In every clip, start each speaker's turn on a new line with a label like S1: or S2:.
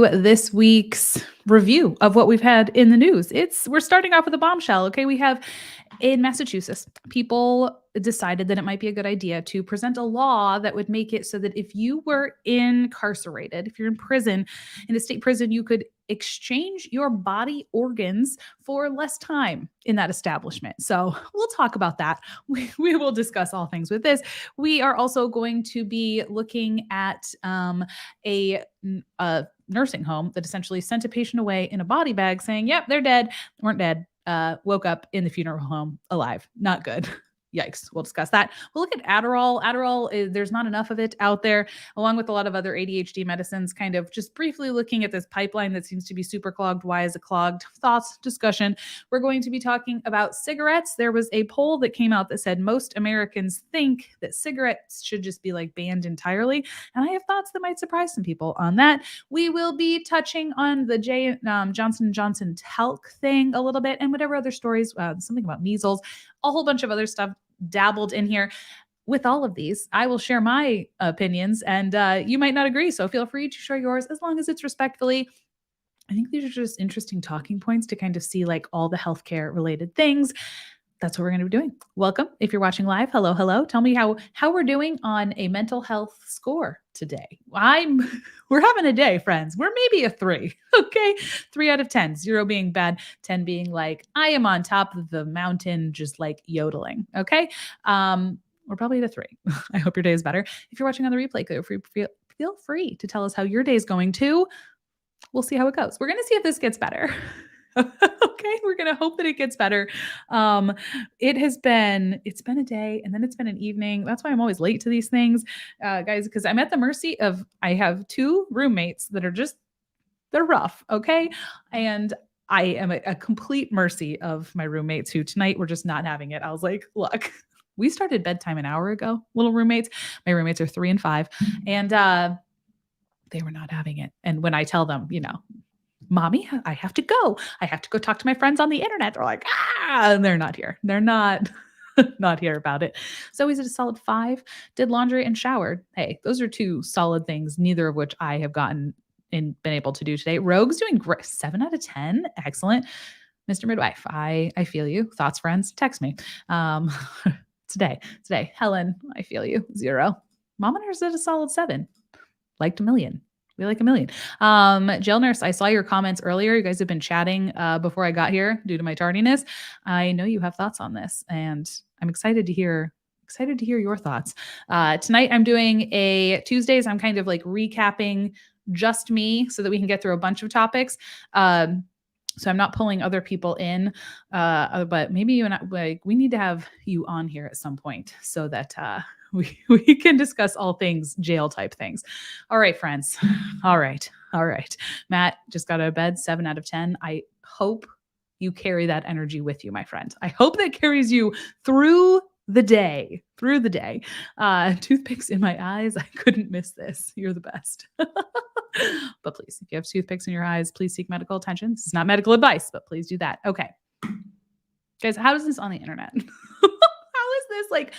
S1: This week's review of what we've had in the news. We're starting off with a bombshell. Okay, we have in Massachusetts, people decided that it might be a good idea to present a law that would make it so that if you were incarcerated, if you're in prison, in a state prison, you could exchange your body organs for less time in that establishment. So we'll talk about that. We will discuss all things with this. We are also going to be looking at a nursing home that essentially sent a patient away in a body bag saying, yep, they're dead. Weren't dead. Woke up in the funeral home alive. Not good. Yikes. We'll discuss that. We'll look at Adderall. There's not enough of it out there, along with a lot of other ADHD medicines, kind of just briefly looking at this pipeline that seems to be super clogged. Why is it clogged? Thoughts, discussion. We're going to be talking about cigarettes. There was a poll that came out that said most Americans think that cigarettes should just be like banned entirely. And I have thoughts that might surprise some people on that. We will be touching on the Johnson & Johnson talc thing a little bit and whatever other stories, something about measles, a whole bunch of other stuff dabbled in here. With all of these, I will share my opinions and you might not agree. So feel free to share yours as long as it's respectfully. I think these are just interesting talking points to kind of see like all the healthcare related things. That's what we're going to be doing. Welcome. If you're watching live, hello, hello. Tell me how we're doing on a mental health score today. We're having a day, friends. We're maybe a 3. Okay. 3 out of 10, 0 being bad, 10 being like, I am on top of the mountain, just like yodeling. Okay. We're probably at a 3. I hope your day is better. If you're watching on the replay, feel free to tell us how your day is going too. We'll see how it goes. We're going to see if this gets better. Okay, we're gonna hope that it gets better. It's been a day and then it's been an evening. That's why I'm always late to these things, guys, because I'm at the mercy of, I have 2 roommates that are they're rough. Okay, and I am at a complete mercy of my roommates who tonight were just not having it. I was like, look, we started bedtime an hour ago, little roommates. My roommates are 3 and 5, and they were not having it. And when I tell them, Mommy, I have to go. I have to go talk to my friends on the internet. They're like, and they're not here. They're not not here about it. So he's at a solid 5, did laundry and showered. Hey, those are 2 solid things, neither of which I have gotten and been able to do today. Rogue's doing great. 7 out of 10. Excellent. Mr. Midwife, I feel you. Thoughts, friends? Text me. Today. Helen, I feel you. 0. Mama Nurse at a solid 7. Liked a million. We like a million. Jail Nurse, I saw your comments earlier. You guys have been chatting before I got here due to my tardiness. I know you have thoughts on this, and I'm excited to hear your thoughts. Tonight I'm doing Tuesdays. I'm kind of like recapping just me so that we can get through a bunch of topics. So I'm not pulling other people in, but maybe you and I, we need to have you on here at some point so that we can discuss all things jail type things. All right, friends. All right. Matt just got out of bed, 7 out of 10. I hope you carry that energy with you, my friend. I hope that carries you through the day. Toothpicks in my eyes. I couldn't miss this. You're the best. But please, if you have toothpicks in your eyes, please seek medical attention. This is not medical advice, but please do that. Okay. Guys, how is this on the internet? How is this like,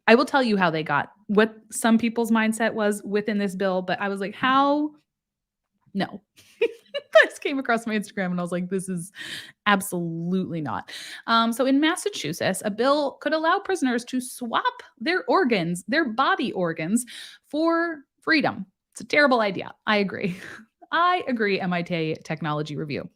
S1: I will tell you how they got, what some people's mindset was within this bill, but I was like, how? No. I just came across my Instagram and I was like, this is absolutely not. So in Massachusetts, a bill could allow prisoners to swap their organs, their body organs, for freedom. It's a terrible idea. I agree. MIT Technology Review.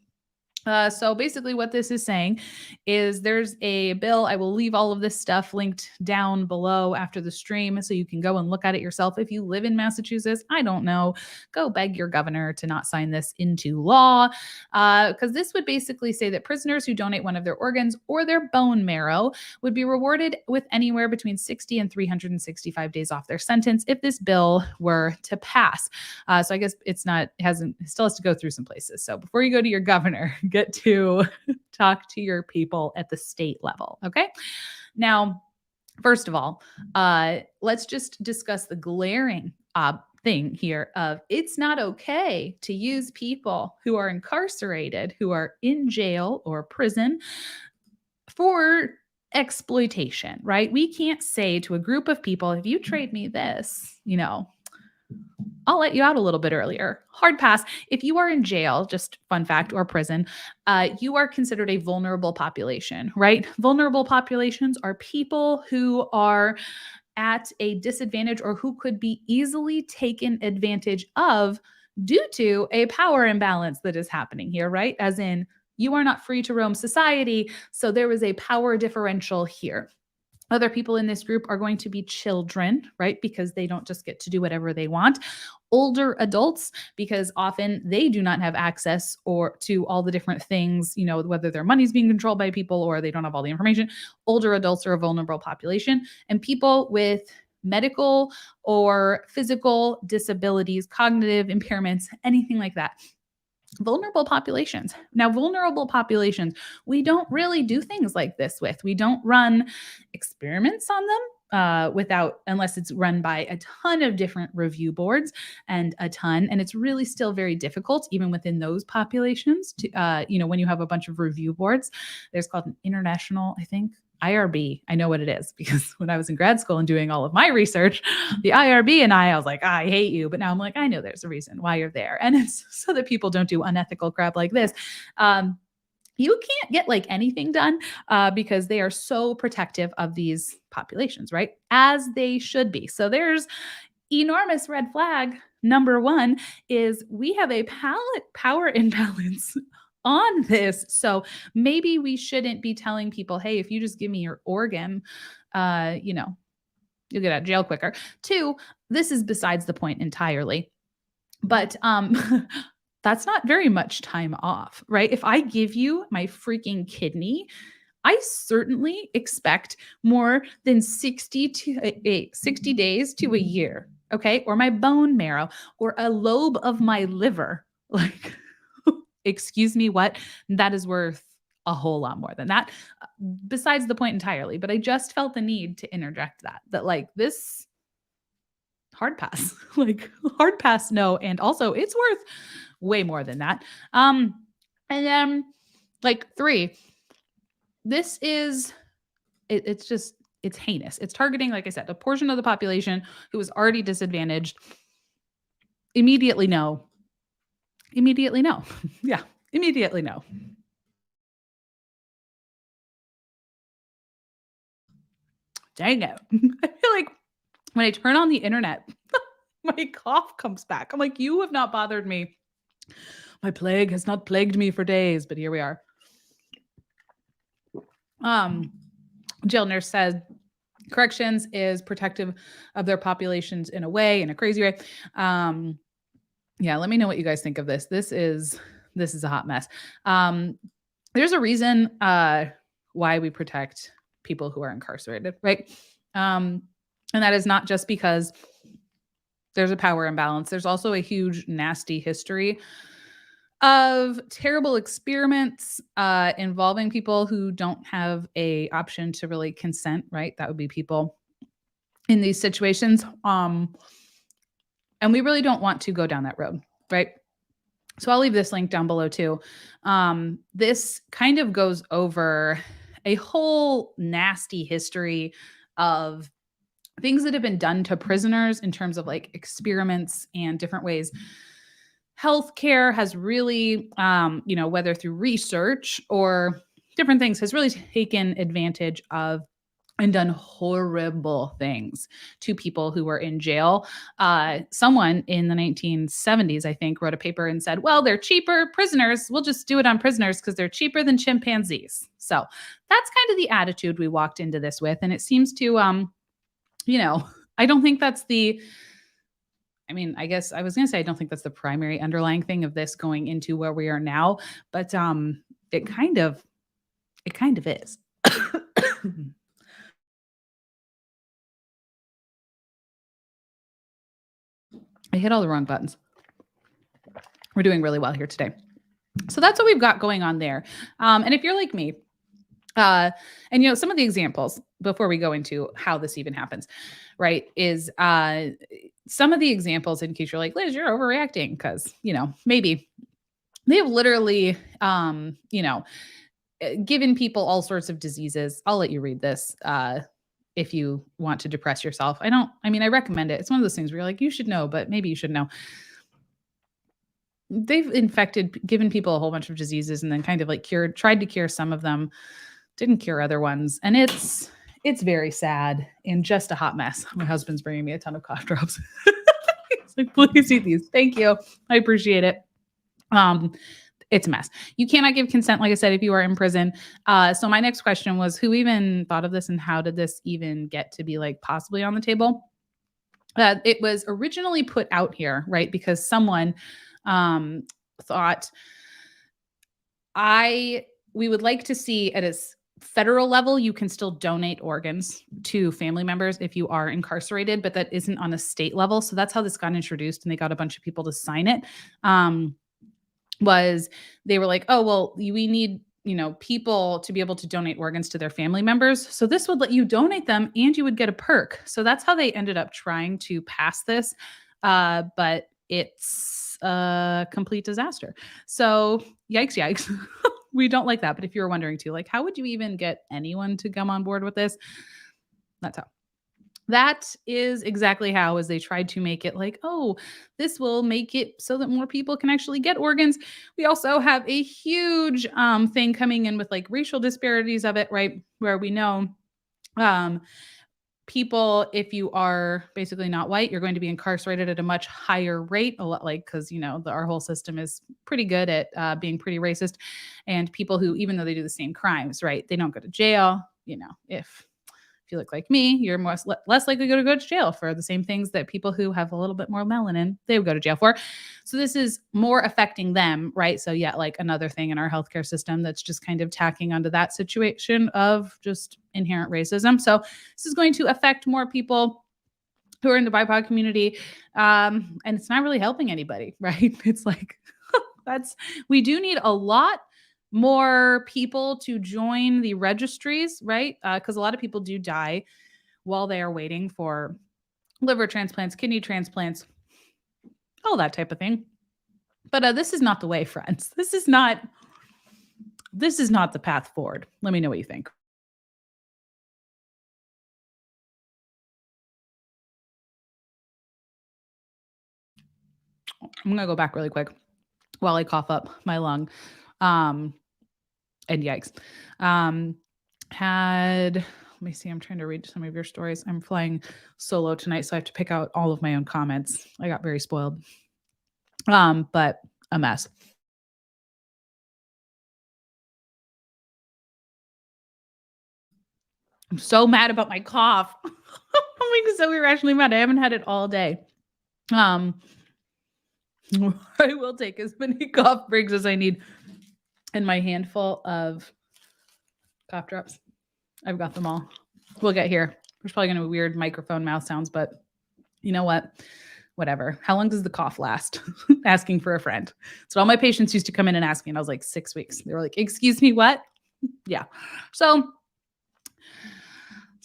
S1: So basically what this is saying is there's a bill. I will leave all of this stuff linked down below after the stream so you can go and look at it yourself. If you live in Massachusetts, I don't know, go beg your governor to not sign this into law, because this would basically say that prisoners who donate one of their organs or their bone marrow would be rewarded with anywhere between 60 and 365 days off their sentence if this bill were to pass. So I guess it still has to go through some places. So before you go to your governor, get to talk to your people at the state level. Okay. Now, first of all, let's just discuss the glaring thing here of it's not okay to use people who are incarcerated, who are in jail or prison for exploitation, right? We can't say to a group of people, if you trade me this, I'll let you out a little bit earlier. Hard pass. If you are in jail, just fun fact, or prison, you are considered a vulnerable population, right? Vulnerable populations are people who are at a disadvantage or who could be easily taken advantage of due to a power imbalance that is happening here, right? As in, you are not free to roam society. So there is a power differential here. Other people in this group are going to be children, right? Because they don't just get to do whatever they want. Older adults, because often they do not have access or to all the different things, whether their money's being controlled by people or they don't have all the information. Older adults are a vulnerable population, and people with medical or physical disabilities, cognitive impairments, anything like that. Vulnerable populations. Now, vulnerable populations, we don't really do things like this with. We don't run experiments on them unless it's run by a ton of different review boards and it's really still very difficult, even within those populations, to, when you have a bunch of review boards. There's called an international, I think, IRB. I know what it is because when I was in grad school and doing all of my research, the IRB and I was like, I hate you. But now I'm like, I know there's a reason why you're there. And it's so that people don't do unethical crap like this. You can't get like anything done because they are so protective of these populations, right? As they should be. So there's enormous red flag. Number one is we have a power imbalance on this. So maybe we shouldn't be telling people, hey, if you just give me your organ, you'll get out of jail quicker. Two, this is besides the point entirely. But that's not very much time off, right? If I give you my freaking kidney, I certainly expect more than 60 days to a year, okay? Or my bone marrow or a lobe of my liver. Like, excuse me, what? That is worth a whole lot more than that. Besides the point entirely, but I just felt the need to interject that like this hard pass, like hard pass, no. And also it's worth way more than that. And then like 3, this is, it's heinous. It's targeting, like I said, a portion of the population who is already disadvantaged. Immediately no. Immediately no. Yeah, immediately no. Dang it. I feel like when I turn on the internet, my cough comes back. I'm like, you have not bothered me. My plague has not plagued me for days, but here we are. Jail nurse said, corrections is protective of their populations in a crazy way. Yeah, let me know what you guys think of this. This is a hot mess. There's a reason why we protect people who are incarcerated, right? And that is not just because there's a power imbalance. There's also a huge, nasty history of terrible experiments involving people who don't have a option to really consent, right? That would be people in these situations. And we really don't want to go down that road, right? So I'll leave this link down below too. This kind of goes over a whole nasty history of things that have been done to prisoners in terms of like experiments and different ways. Healthcare has really, whether through research or different things, has really taken advantage of and done horrible things to people who were in jail. Someone in the 1970s, I think, wrote a paper and said, well, they're cheaper prisoners. We'll just do it on prisoners because they're cheaper than chimpanzees. So that's kind of the attitude we walked into this with. And it seems to, I don't think that's I guess I was going to say, I don't think that's the primary underlying thing of this going into where we are now, but it kind of is. I hit all the wrong buttons. We're doing really well here today. So that's what we've got going on there. And if you're like me, and some of the examples before we go into how this even happens, right, is some of the examples, in case you're like, Liz, you're overreacting, because, maybe they have literally, given people all sorts of diseases. I'll let you read this. if you want to depress yourself. I recommend it. It's one of those things where you're like, you should know, but maybe you should know. They've given people a whole bunch of diseases and then kind of like tried to cure some of them, didn't cure other ones. And it's very sad and just a hot mess. My husband's bringing me a ton of cough drops. He's like, please eat these. Thank you. I appreciate it. It's a mess. You cannot give consent, like I said, if you are in prison. So my next question was, who even thought of this and how did this even get to be like possibly on the table? It was originally put out here, right? Because someone thought we would like to see at a federal level, you can still donate organs to family members if you are incarcerated, but that isn't on a state level. So that's how this got introduced, and they got a bunch of people to sign it. They were like, oh, well, we need, people to be able to donate organs to their family members. So this would let you donate them and you would get a perk. So that's how they ended up trying to pass this. But it's a complete disaster. So yikes. We don't like that. But if you were wondering too, like, how would you even get anyone to come on board with this? That's how. That is exactly how, as they tried to make it like, oh, this will make it so that more people can actually get organs. We also have a huge thing coming in with like racial disparities of it, right? Where we know people, if you are basically not white, you're going to be incarcerated at a much higher rate, a lot like, because, our whole system is pretty good at being pretty racist. And people who, even though they do the same crimes, right, they don't go to jail. If you look like me, you're less likely to go to jail for the same things that people who have a little bit more melanin, they would go to jail for. So this is more affecting them, right? So yeah, like another thing in our healthcare system that's just kind of tacking onto that situation of just inherent racism. So this is going to affect more people who are in the BIPOC community. And it's not really helping anybody, right? It's like, we do need a lot more people to join the registries, right? Because a lot of people do die while they are waiting for liver transplants, kidney transplants, all that type of thing. But this is not the way, friends. This is not the path forward. Let me know what you think. I'm going to go back really quick while I cough up my lung. And yikes. Let me see, I'm trying to read some of your stories. I'm flying solo tonight, so I have to pick out all of my own comments. I got very spoiled. But a mess. I'm so mad about my cough. I'm like so irrationally mad. I haven't had it all day. I will take as many cough breaks as I need. And my handful of cough drops, I've got them all. We'll get here. There's probably going to be weird microphone mouth sounds, but you know what? Whatever. How long does the cough last? Asking for a friend. So all my patients used to come in and ask me, and I was like, 6 weeks. They were like, excuse me, what? Yeah. So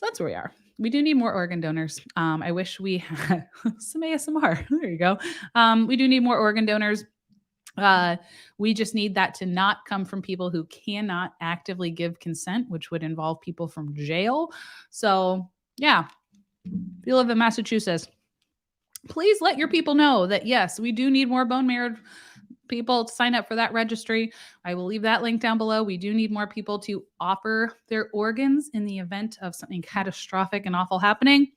S1: that's where we are. We do need more organ donors. I wish we had some ASMR. There you go. We do need more organ donors. We just need that to not come from people who cannot actively give consent, which would involve people from jail. So yeah, if you live in Massachusetts, please let your people know that, yes, we do need more bone marrow people to sign up for that registry. I will leave that link down below. We do need more people to offer their organs in the event of something catastrophic and awful happening.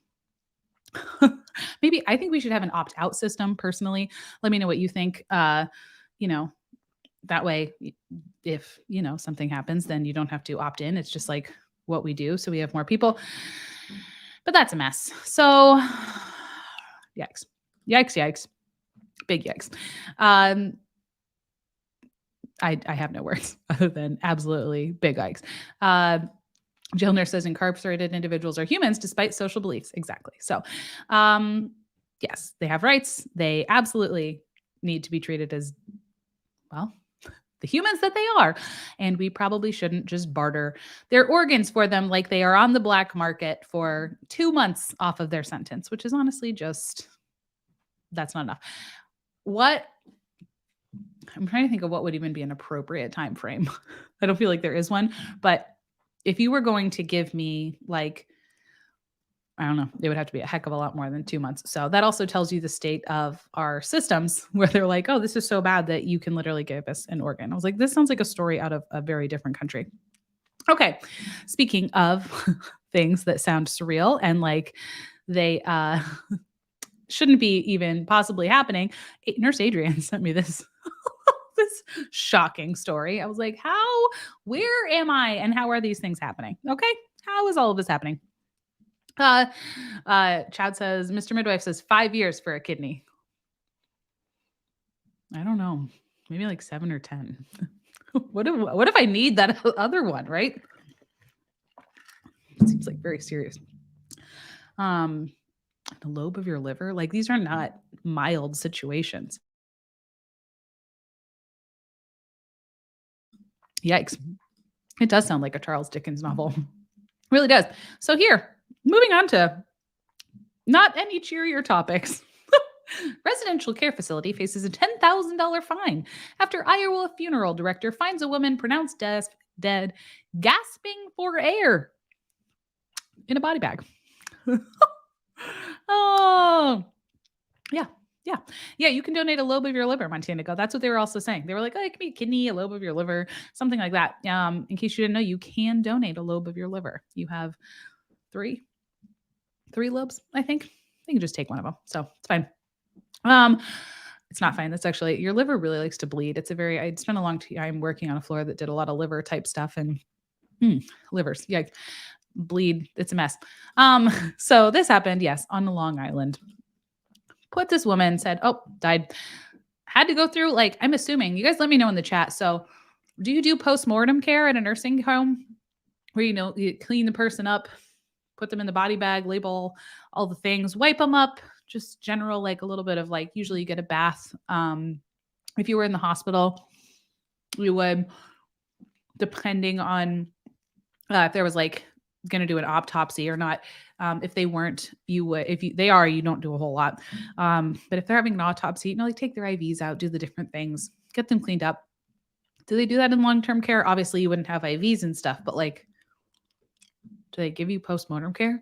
S1: Maybe I think we should have an opt-out system personally. Let me know what you think. That way, if, something happens, then you don't have to opt in. It's just like what we do. So we have more people, but that's a mess. So yikes, big yikes. I have no words other than absolutely big yikes. Jail nurse says incarcerated individuals are humans despite social beliefs. Exactly. So, yes, they have rights. They absolutely need to be treated as, well, the humans that they are. And we probably shouldn't just barter their organs for them like they are on the black market for 2 months off of their sentence, which is honestly just, that's not enough. I'm trying to think of what would even be an appropriate time frame. I don't feel like there is one, but if you were going to give me like I don't know. It would have to be a heck of a lot more than 2 months. So that also tells you the state of our systems where they're like, "Oh, this is so bad that you can literally give us an organ." I was like, "This sounds like a story out of a very different country." Okay. Speaking of things that sound surreal and like they shouldn't be even possibly happening, Nurse Adrian sent me this this shocking story. I was like, "How where am I and how are these things happening?" Okay? How is all of this happening? Uh, Chad says, Mr. Midwife says 5 years for a kidney. I don't know. Maybe like 7 or 10. What if I need that other one, right? It seems like very serious. The lobe of your liver, like these are not mild situations. Yikes. It does sound like a Charles Dickens novel. Really does. So here, moving on to not any cheerier topics. Residential care facility faces a $10,000 fine after Iowa funeral director finds a woman pronounced dead, gasping for air in a body bag. Oh, yeah. Yeah. Yeah. You can donate a lobe of your liver, Montana Go. That's what they were also saying. They were like, oh, it could be a kidney, a lobe of your liver, something like that. In case you didn't know, you can donate a lobe of your liver. You have three lobes, I think. You can just take one of them. So it's fine. It's not fine. That's actually your liver really likes to bleed. I'd spent a long time working on a floor that did a lot of liver type stuff and livers. Yeah. Bleed. It's a mess. So this happened, yes, on the Long Island. Put this woman said, oh, died. Had to go through, like, I'm assuming, you guys let me know in the chat. So do you do postmortem care at a nursing home where, you clean the person up, put them in the body bag, label all the things, wipe them up, just general, like a little bit of like, usually you get a bath. If you were in the hospital, you would, depending on if there was like going to do an autopsy or not. If they weren't, you would, you don't do a whole lot. But if they're having an autopsy, like take their IVs out, do the different things, get them cleaned up. Do they do that in long-term care? Obviously you wouldn't have IVs and stuff, but like, do they give you postmortem care?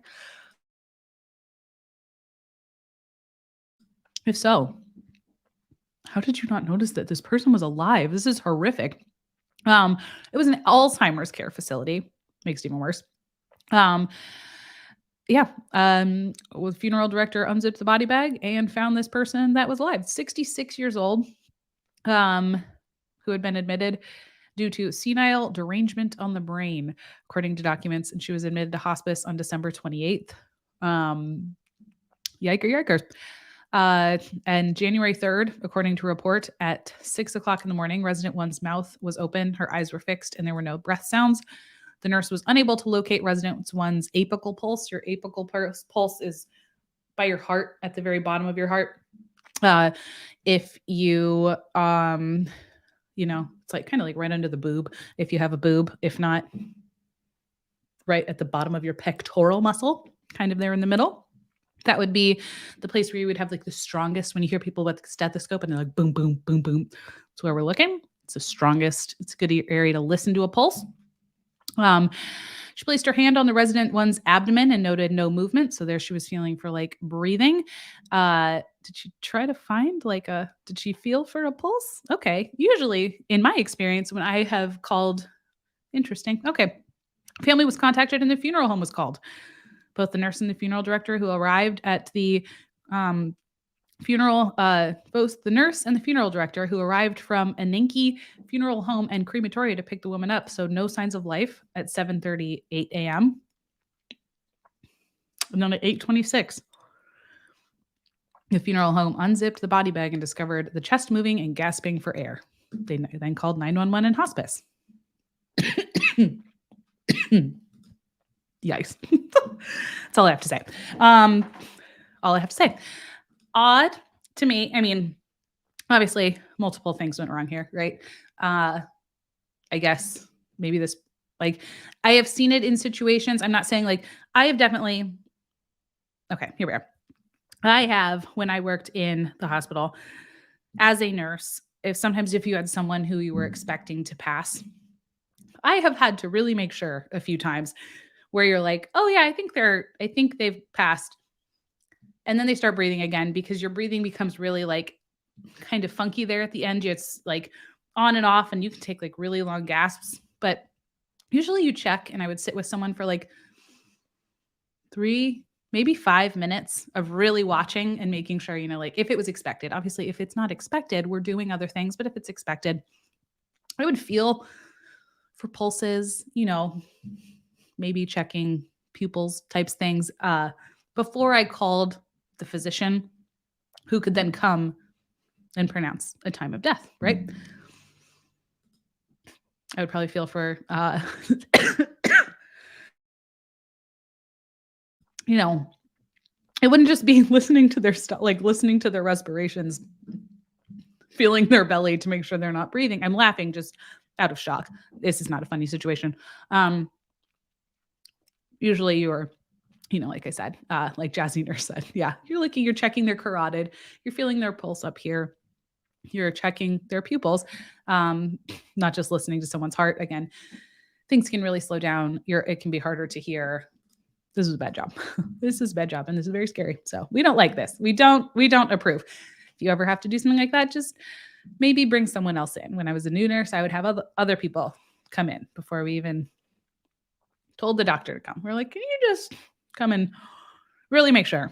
S1: If so, how did you not notice that this person was alive? This is horrific. It was an Alzheimer's care facility. Makes it even worse. With funeral director unzipped the body bag and found this person that was alive, 66 years old, who had been admitted due to senile derangement on the brain, according to documents, and she was admitted to hospice on December 28th. Yikers. And January 3rd, according to a report, at 6 o'clock in the morning, resident one's mouth was open, her eyes were fixed, and there were no breath sounds. The nurse was unable to locate resident one's apical pulse. Your apical pulse is by your heart, at the very bottom of your heart. If you, it's like kind of like right under the boob, if you have a boob, if not, right at the bottom of your pectoral muscle, kind of there in the middle. That would be the place where you would have like the strongest, when you hear people with the stethoscope and they're like, boom, boom, boom, boom. That's where we're looking. It's the strongest. It's a good area to listen to a pulse. She placed her hand on the resident one's abdomen and noted no movement. So there she was feeling for like breathing. Did she try to find did she feel for a pulse? Okay. Usually in my experience, when I have called, interesting. Okay. Family was contacted and the funeral home was called. Both the nurse and the funeral director who arrived at the funeral, both the nurse and the funeral director who arrived from Ananke Funeral Home and Crematoria to pick the woman up. So no signs of life at 7:38 a.m. And then at 8:26, the funeral home unzipped the body bag and discovered the chest moving and gasping for air. They then called 911 and hospice. Yikes. That's all I have to say. Odd to me. I mean, obviously multiple things went wrong here, right? I guess maybe this, like, I have seen it in situations. I'm not saying like, I have definitely, okay, here we are. I have, when I worked in the hospital as a nurse, if you had someone who you were expecting to pass, I have had to really make sure a few times where you're like, oh yeah, I think they've passed. And then they start breathing again because your breathing becomes really like kind of funky there at the end. It's like on and off, and you can take like really long gasps. But usually you check, and I would sit with someone for like 3, maybe 5 minutes of really watching and making sure, like if it was expected. Obviously, if it's not expected, we're doing other things. But if it's expected, I would feel for pulses, maybe checking pupils types things before I called the physician who could then come and pronounce a time of death, right? I would probably feel for, it wouldn't just be listening to their stuff, like listening to their respirations, feeling their belly to make sure they're not breathing. I'm laughing just out of shock. This is not a funny situation. Usually you're, like I said, like Jazzy Nurse said, yeah, you're checking their carotid, you're feeling their pulse up here, you're checking their pupils, not just listening to someone's heart. Again, things can really slow down. It can be harder to hear. This is a bad job. This is a bad job, and this is very scary. So we don't like this. We don't approve. If you ever have to do something like that, just maybe bring someone else in. When I was a new nurse, I would have other people come in before we even told the doctor to come. We're like, can you just come and really make sure?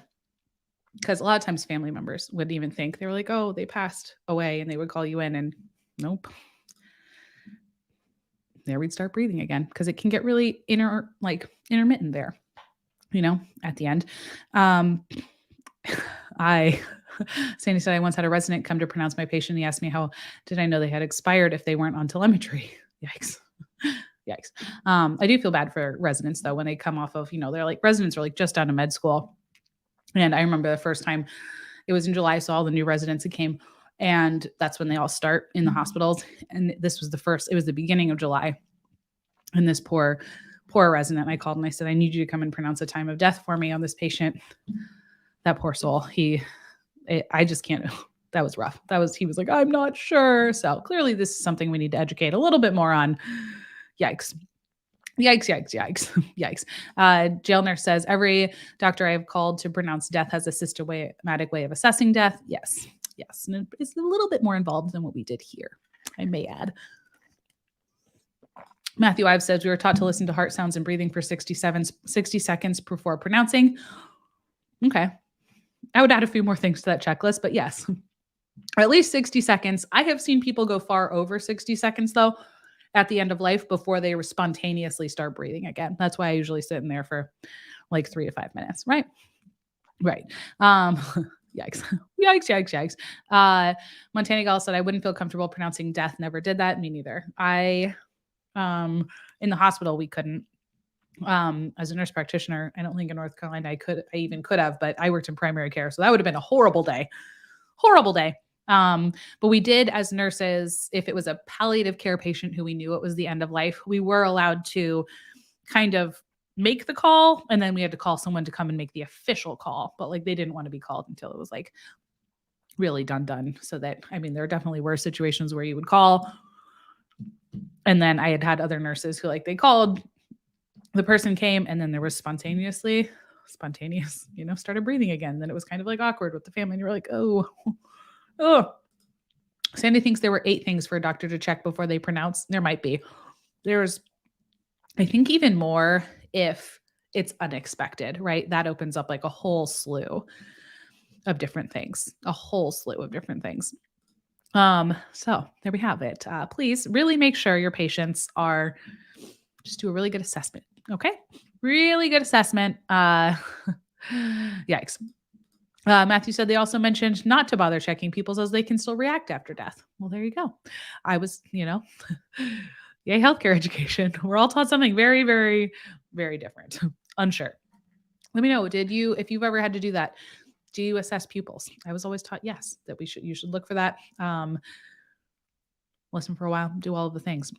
S1: Because a lot of times family members wouldn't even think. They were like, oh, they passed away, and they would call you in, and nope. There we'd start breathing again, because it can get really intermittent there, at the end. Sandy said, I once had a resident come to pronounce my patient. He asked me how did I know they had expired if they weren't on telemetry. Yikes. Yikes. I do feel bad for residents though, when they come off of, they're like, residents are like just out of med school. And I remember the first time it was in July. So all the new residents that came, and that's when they all start in the hospitals. And this was it was the beginning of July. And this poor resident, I called and I said, I need you to come and pronounce a time of death for me on this patient. That poor soul. I just can't. That was rough. He was like, I'm not sure. So clearly this is something we need to educate a little bit more on. Yikes. Yikes, yikes, yikes, yikes. Jail nurse says, every doctor I have called to pronounce death has a systematic way of assessing death. Yes. And it's a little bit more involved than what we did here, I may add. Matthew Ives says, we were taught to listen to heart sounds and breathing for 60 seconds before pronouncing. Okay. I would add a few more things to that checklist, but yes, or at least 60 seconds. I have seen people go far over 60 seconds though, at the end of life before they spontaneously start breathing again. That's why I usually sit in there for like 3 to 5 minutes. Right. Yikes. Yikes. Montana Gal said, I wouldn't feel comfortable pronouncing death. Never did that. Me neither. In the hospital, we couldn't. As a nurse practitioner, I don't think in North Carolina I even could have, but I worked in primary care. So that would have been a horrible day. But we did, as nurses, if it was a palliative care patient who we knew it was the end of life, we were allowed to kind of make the call, and then we had to call someone to come and make the official call. But like, they didn't want to be called until it was like really done. So that, there definitely were situations where you would call. And then I had other nurses who they called, the person came, and then there was spontaneous, started breathing again. Then it was kind of like awkward with the family. And you're like, oh. Sandy thinks there were 8 things for a doctor to check before they pronounce. There might be. There's, I think, even more if it's unexpected, right? That opens up like a whole slew of different things. So there we have it. Please really make sure your patients are, just do a really good assessment. Okay. Really good assessment. Yikes. Matthew said they also mentioned not to bother checking people's as they can still react after death. Well, there you go. I was, yay, healthcare education. We're all taught something very, very, very different. Unsure. Let me know, if you've ever had to do that, do you assess pupils? I was always taught yes, that you should look for that. Listen for a while, do all of the things.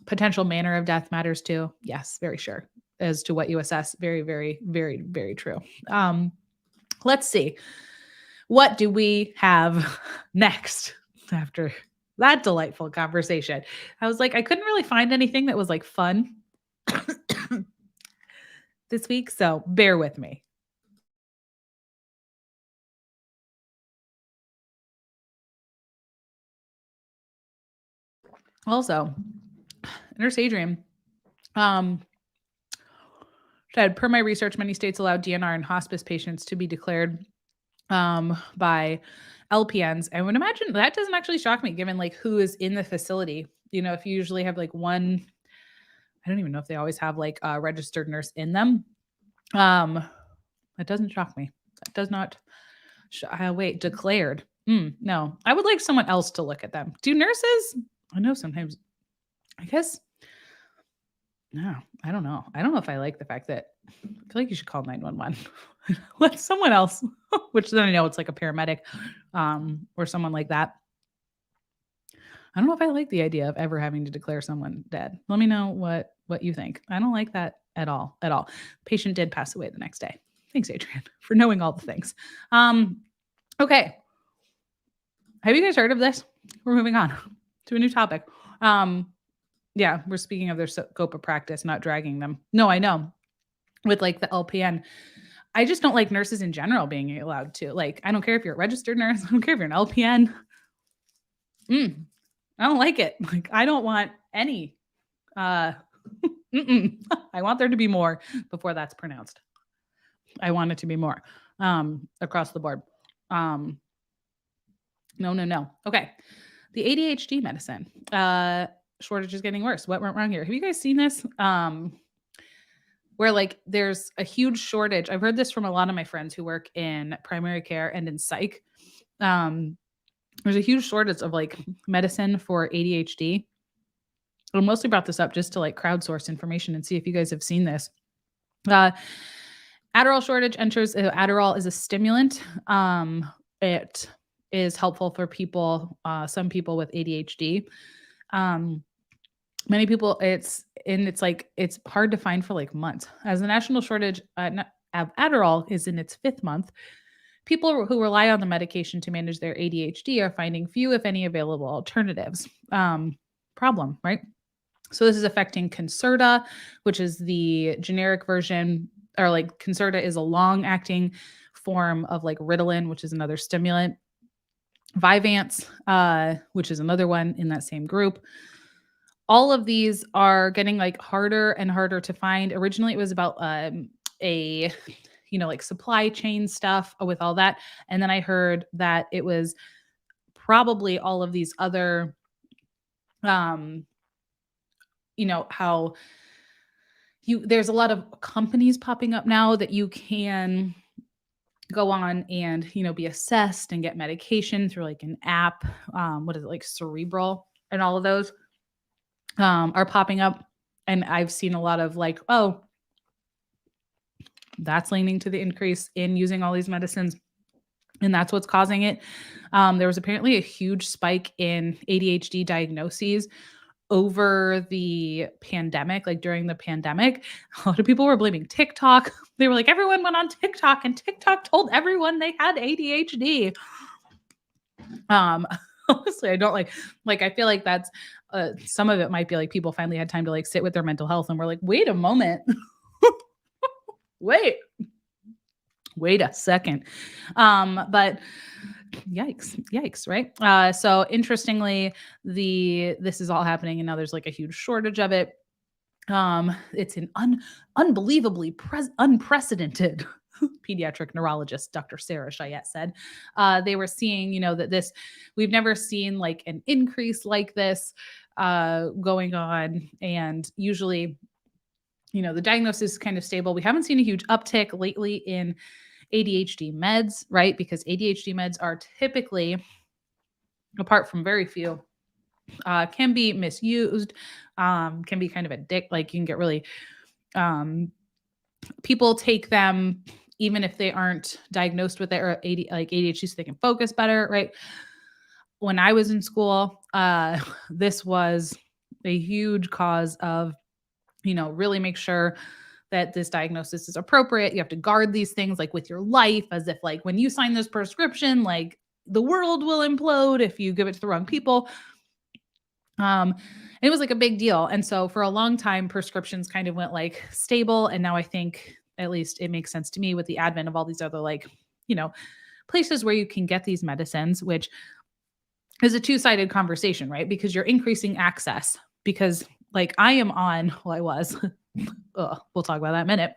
S1: Potential manner of death matters too. Yes, very sure as to what you assess. Very, very, very, very true. Let's see. What do we have next after that delightful conversation? I was like, I couldn't really find anything that was like fun. this week, so bear with me. Also, Nurse Adrian um, said, per my research, many states allow DNR and hospice patients to be declared by LPNs. I would imagine that doesn't actually shock me given like who is in the facility. If you usually have like one, I don't even know if they always have like a registered nurse in them. That doesn't shock me. That does not. Wait, declared. No, I would like someone else to look at them. Do nurses? I know sometimes. I guess. No, I don't know. I don't know if I like the fact that I feel like you should call 911. Let someone else, which then I know it's like a paramedic, or someone like that. I don't know if I like the idea of ever having to declare someone dead. Let me know what you think. I don't like that at all. At all. Patient did pass away the next day. Thanks, Adrian, for knowing all the things. Okay. Have you guys heard of this? We're moving on to a new topic. Yeah, we're speaking of their scope of practice, not dragging them. No, I know. With like the LPN, I just don't like nurses in general being allowed to. Like, I don't care if you're a registered nurse. I don't care if you're an LPN. I don't like it. Like, I don't want any. I want there to be more before that's pronounced. I want it to be more across the board. No. Okay. The ADHD medicine shortage is getting worse. What went wrong here? Have you guys seen this? Where like there's a huge shortage. I've heard this from a lot of my friends who work in primary care and in psych. There's a huge shortage of like medicine for ADHD. I mostly brought this up just to like crowdsource information and see if you guys have seen this. Adderall shortage enters. Adderall is a stimulant. It is helpful for people, some people with ADHD. Many people, it's hard to find for like months. As the national shortage of Adderall is in its 5th month, people who rely on the medication to manage their ADHD are finding few, if any, available alternatives. Problem, right? So this is affecting Concerta, which is the generic version, or like Concerta is a long-acting form of like Ritalin, which is another stimulant. Vyvanse, which is another one in that same group. All of these are getting like harder and harder to find. Originally, it was about like supply chain stuff with all that. And then I heard that it was probably all of these other, how there's a lot of companies popping up now that you can go on and, be assessed and get medication through like an app. What is it, like Cerebral, and all of those are popping up. And I've seen a lot of like, oh, that's leaning to the increase in using all these medicines. And that's what's causing it. There was apparently a huge spike in ADHD diagnoses over the pandemic, like during the pandemic. A lot of people were blaming TikTok. They were like, everyone went on TikTok and TikTok told everyone they had ADHD. Honestly, I don't like, I feel like that's some of it might be like people finally had time to like sit with their mental health and we're like, wait a moment. Wait a second. But yikes, right? So interestingly, this is all happening and now there's like a huge shortage of it. It's an unbelievably unprecedented pediatric neurologist, Dr. Sarah Chayette said. They were seeing, that we've never seen like an increase like this going on. And usually, the diagnosis is kind of stable. We haven't seen a huge uptick lately in ADHD meds, right? Because ADHD meds are typically, apart from very few, can be misused, can be kind of addictive. Like you can get really, people take them even if they aren't diagnosed with it or ADHD, so they can focus better, right? When I was in school, this was a huge cause of, really make sure that this diagnosis is appropriate. You have to guard these things like with your life, as if like when you sign this prescription, like the world will implode if you give it to the wrong people. Um, it was like a big deal. And so for a long time, prescriptions kind of went like stable. And now I think at least it makes sense to me with the advent of all these other like, you know, places where you can get these medicines, which is a two-sided conversation, right? Because you're increasing access because like I am on, well, I was, we'll talk about that in a minute.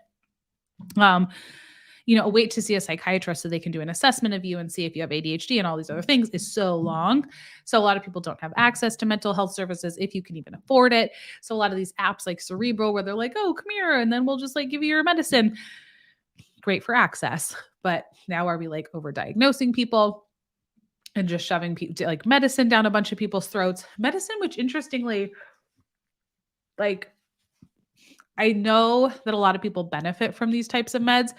S1: Wait to see a psychiatrist so they can do an assessment of you and see if you have ADHD and all these other things is so long. So a lot of people don't have access to mental health services if you can even afford it. So a lot of these apps like Cerebral, where they're like, oh, come here, and then we'll just like give you your medicine. Great for access. But now are we like overdiagnosing people and just shoving like medicine down a bunch of people's throats? Medicine, which interestingly, like I know that a lot of people benefit from these types of meds.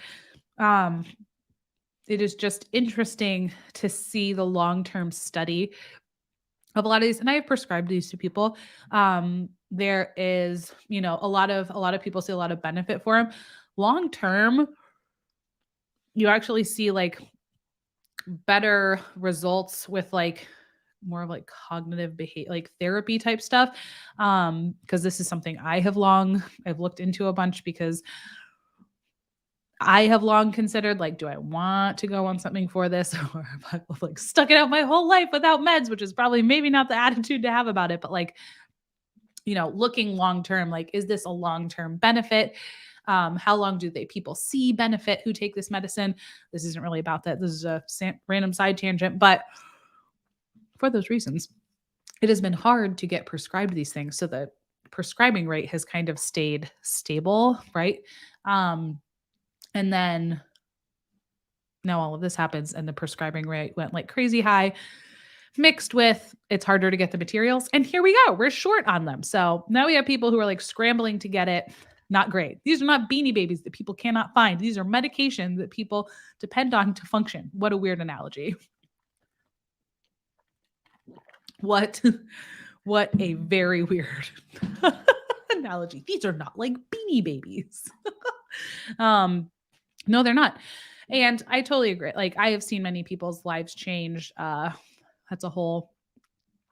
S1: It is just interesting to see the long-term study of a lot of these, and I have prescribed these to people. There is, a lot of people see a lot of benefit for them. Long term, you actually see like better results with like more of like cognitive behavior, like therapy type stuff. Because this is something I've looked into a bunch because I have long considered, like, do I want to go on something for this? Or have I like stuck it out my whole life without meds, which is probably maybe not the attitude to have about it, but like, looking long term, like, is this a long term benefit? How long do people see benefit who take this medicine? This isn't really about that. This is a random side tangent, but for those reasons, it has been hard to get prescribed these things. So the prescribing rate has kind of stayed stable, right? And then now all of this happens and the prescribing rate went like crazy high, mixed with it's harder to get the materials. And here we go. We're short on them. So now we have people who are like scrambling to get it. Not great. These are not Beanie Babies that people cannot find. These are medication that people depend on to function. What a weird analogy. What a very weird analogy. These are not like Beanie Babies. No, they're not. And I totally agree. Like I have seen many people's lives change. That's a whole,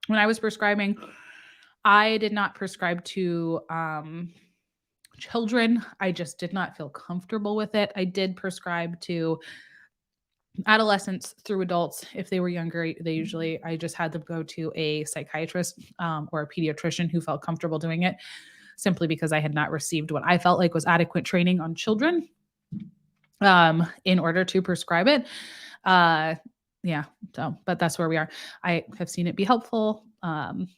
S1: when I was prescribing, I did not prescribe to children. I just did not feel comfortable with it. I did prescribe to adolescents through adults. If they were younger, I just had them go to a psychiatrist or a pediatrician who felt comfortable doing it, simply because I had not received what I felt like was adequate training on children in order to prescribe it. But that's where we are. I have seen it be helpful.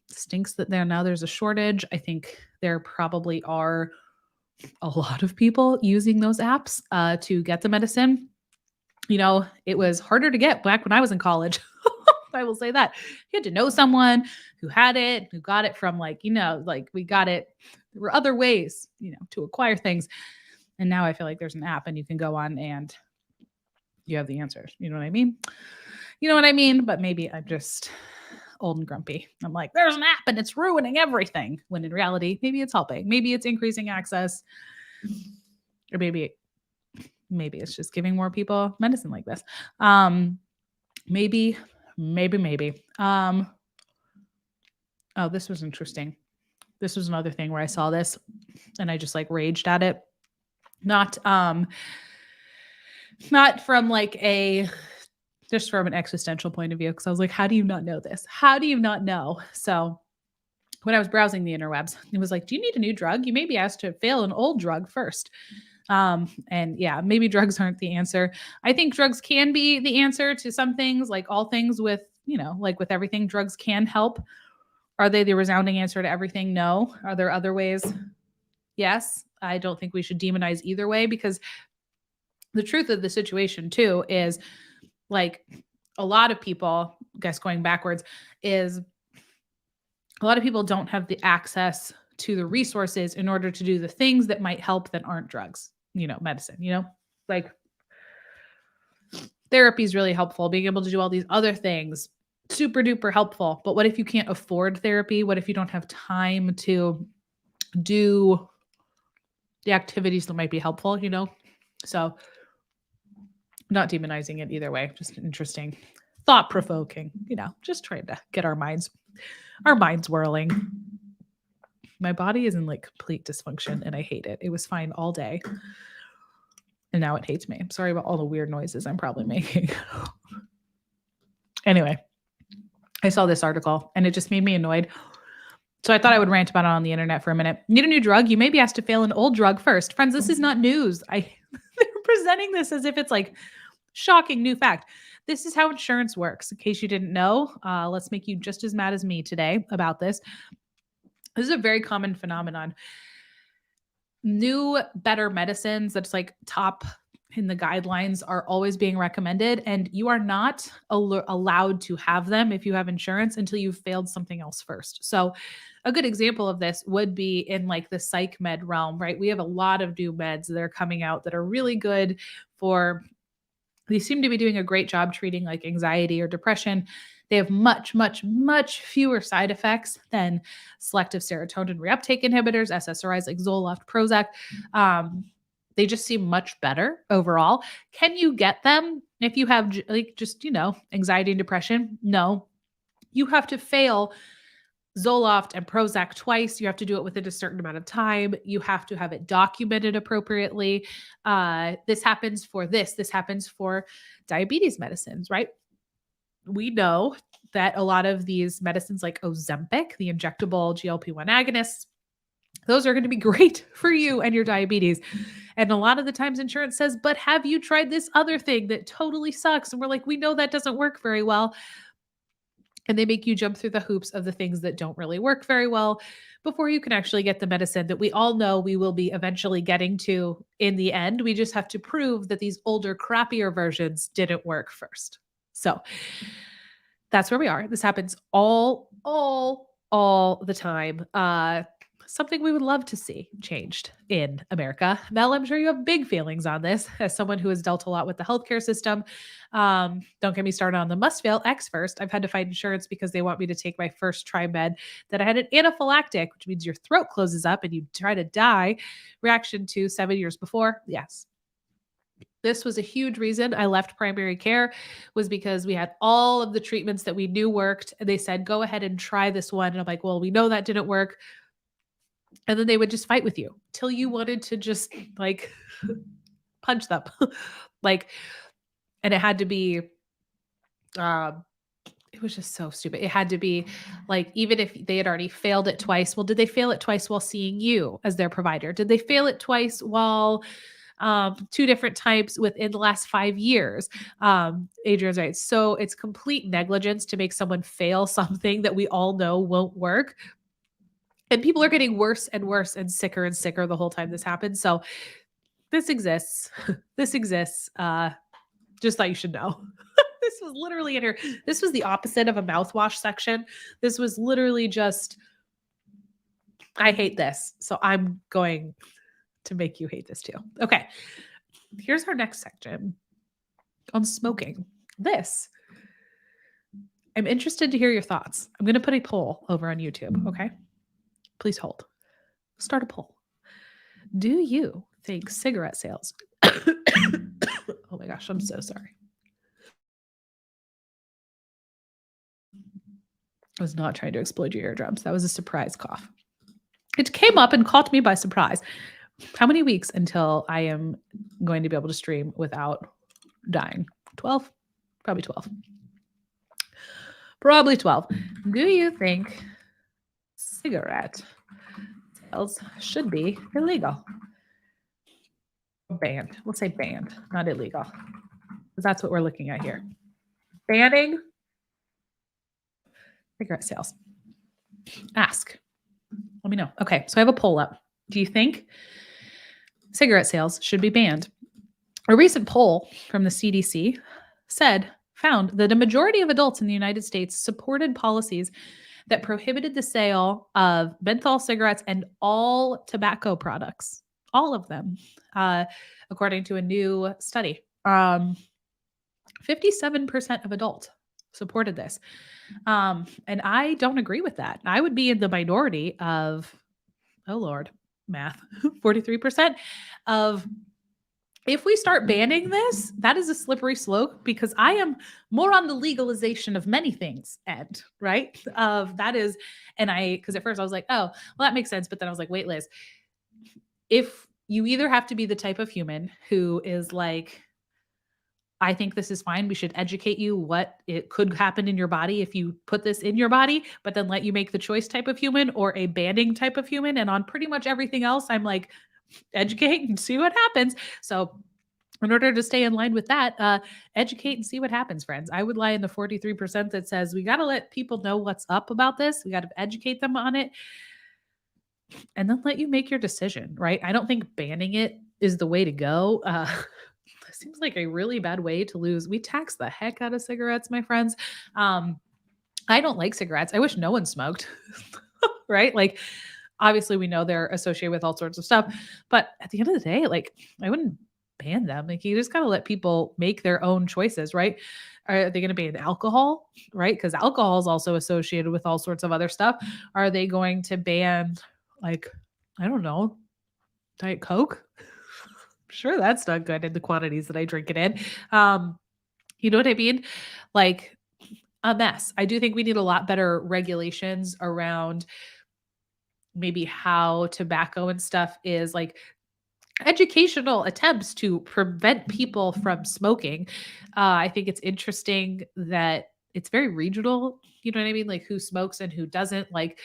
S1: Stinks that there's a shortage. I think there probably are a lot of people using those apps to get the medicine. It was harder to get back when I was in college. I will say that. You had to know someone who had it, who got it from we got it. There were other ways, to acquire things. And now I feel like there's an app and you can go on and you have the answers. You know what I mean? But maybe I'm just old and grumpy. I'm like, there's an app and it's ruining everything. When in reality, maybe it's helping. Maybe it's increasing access. Or maybe it's just giving more people medicine like this. Maybe. Oh, this was interesting. This was another thing where I saw this and I just like raged at it. Not from just from an existential point of view. Cause I was like, how do you not know this? How do you not know? So when I was browsing the interwebs, it was like, do you need a new drug? You may be asked to fail an old drug first. And yeah, maybe drugs aren't the answer. I think drugs can be the answer to some things, like all things with, like with everything, drugs can help. Are they the resounding answer to everything? No. Are there other ways? Yes. I don't think we should demonize either way, because the truth of the situation too is like a lot of people, I guess going backwards, is a lot of people don't have the access to the resources in order to do the things that might help that aren't drugs, medicine, like therapy is really helpful. Being able to do all these other things, super duper helpful. But what if you can't afford therapy? What if you don't have time to do the activities that might be helpful, So not demonizing it either way, just interesting, thought-provoking, just trying to get our minds Our mind's whirling. My body is in like complete dysfunction and I hate it. It was fine all day. And now it hates me. I'm sorry about all the weird noises I'm probably making. Anyway, I saw this article and it just made me annoyed. So I thought I would rant about it on the internet for a minute. Need a new drug? You may be asked to fail an old drug first. Friends, this is not news. They're presenting this as if it's like shocking new fact. This is how insurance works. In case you didn't know, let's make you just as mad as me today about this. This is a very common phenomenon. New, better medicines that's like top in the guidelines are always being recommended, and you are not allowed to have them if you have insurance until you've failed something else first. So a good example of this would be in like the psych med realm, right? We have a lot of new meds that are coming out that are really good for, they seem to be doing a great job treating like anxiety or depression. They have much, much, much fewer side effects than selective serotonin reuptake inhibitors, SSRIs like Zoloft, Prozac. They just seem much better overall. Can you get them if you have like just, anxiety and depression? No. You have to fail Zoloft and Prozac twice. You have to do it within a certain amount of time. You have to have it documented appropriately. This happens for this. This happens for diabetes medicines, right? We know that a lot of these medicines like Ozempic, the injectable GLP-1 agonists, those are going to be great for you and your diabetes. And a lot of the times insurance says, but have you tried this other thing that totally sucks? And we're like, we know that doesn't work very well. And they make you jump through the hoops of the things that don't really work very well before you can actually get the medicine that we all know we will be eventually getting to in the end. We just have to prove that these older, crappier versions didn't work first. So that's where we are. This happens all the time. Something we would love to see changed in America. Mel, I'm sure you have big feelings on this as someone who has dealt a lot with the healthcare system. Don't get me started on the must fail X first. I've had to fight insurance because they want me to take my first TriMed that I had an anaphylactic, which means your throat closes up and you try to die, reaction to 7 years before. Yes. This was a huge reason I left primary care, was because we had all of the treatments that we knew worked. And they said, go ahead and try this one. And I'm like, well, we know that didn't work. And then they would just fight with you till you wanted to just like punch them. And it had to be, it was just so stupid. It had to be like, even if they had already failed it twice, well, did they fail it twice while seeing you as their provider? Did they fail it twice while 2 different types within the last 5 years? Adrian's right. So it's complete negligence to make someone fail something that we all know won't work. And people are getting worse and worse and sicker the whole time this happens. So this exists. This exists. Just thought you should know. This was literally in here. This was the opposite of a mouthwash section. This was literally just, I hate this. So I'm going to make you hate this too. Okay. Here's our next section on smoking. I'm interested to hear your thoughts. I'm going to put a poll over on YouTube. Okay. Please hold. Start a poll. Do you think cigarette sales? Oh my gosh, I'm so sorry. I was not trying to explode your eardrums. That was a surprise cough. It came up and caught me by surprise. How many weeks until I am going to be able to stream without dying? 12? Probably 12. Probably 12. Do you think cigarette sales should be illegal? Banned. We'll say banned, not illegal, because that's what we're looking at here. Banning cigarette sales. Ask. Let me know. Okay, so I have a poll up. Do you think cigarette sales should be banned? A recent poll from the CDC found that a majority of adults in the United States supported policies that prohibited the sale of menthol cigarettes and all tobacco products, all of them, according to a new study. 57% of adults supported this. And I don't agree with that. I would be in the minority of, oh Lord, math, 43% of if we start banning this, that is a slippery slope because I am more on the legalization of many things end, right? Of that is, and because at first I was like, oh, well, that makes sense. But then I was like, wait, Liz, if you either have to be the type of human who is like, I think this is fine. We should educate you what it could happen in your body if you put this in your body, but then let you make the choice type of human or a banning type of human. And on pretty much everything else, I'm like, educate and see what happens. So in order to stay in line with that, educate and see what happens, friends. I would lie in the 43% that says we got to let people know what's up about this. We got to educate them on it and then let you make your decision, right? I don't think banning it is the way to go. Seems like a really bad way to lose. We tax the heck out of cigarettes, my friends. Um, I don't like cigarettes. I wish no one smoked, right? Like, obviously, we know they're associated with all sorts of stuff, but at the end of the day, like, I wouldn't ban them. Like, you just got to let people make their own choices, right? Are they going to ban alcohol, right? Because alcohol is also associated with all sorts of other stuff. Are they going to ban, like, I don't know, Diet Coke? Sure, that's not good in the quantities that I drink it in. Um, you know what I mean? Like, a mess. I do think we need a lot better regulations around maybe how tobacco and stuff is like educational attempts to prevent people from smoking. I think it's interesting that it's very regional. You know what I mean? Like who smokes and who doesn't. Like,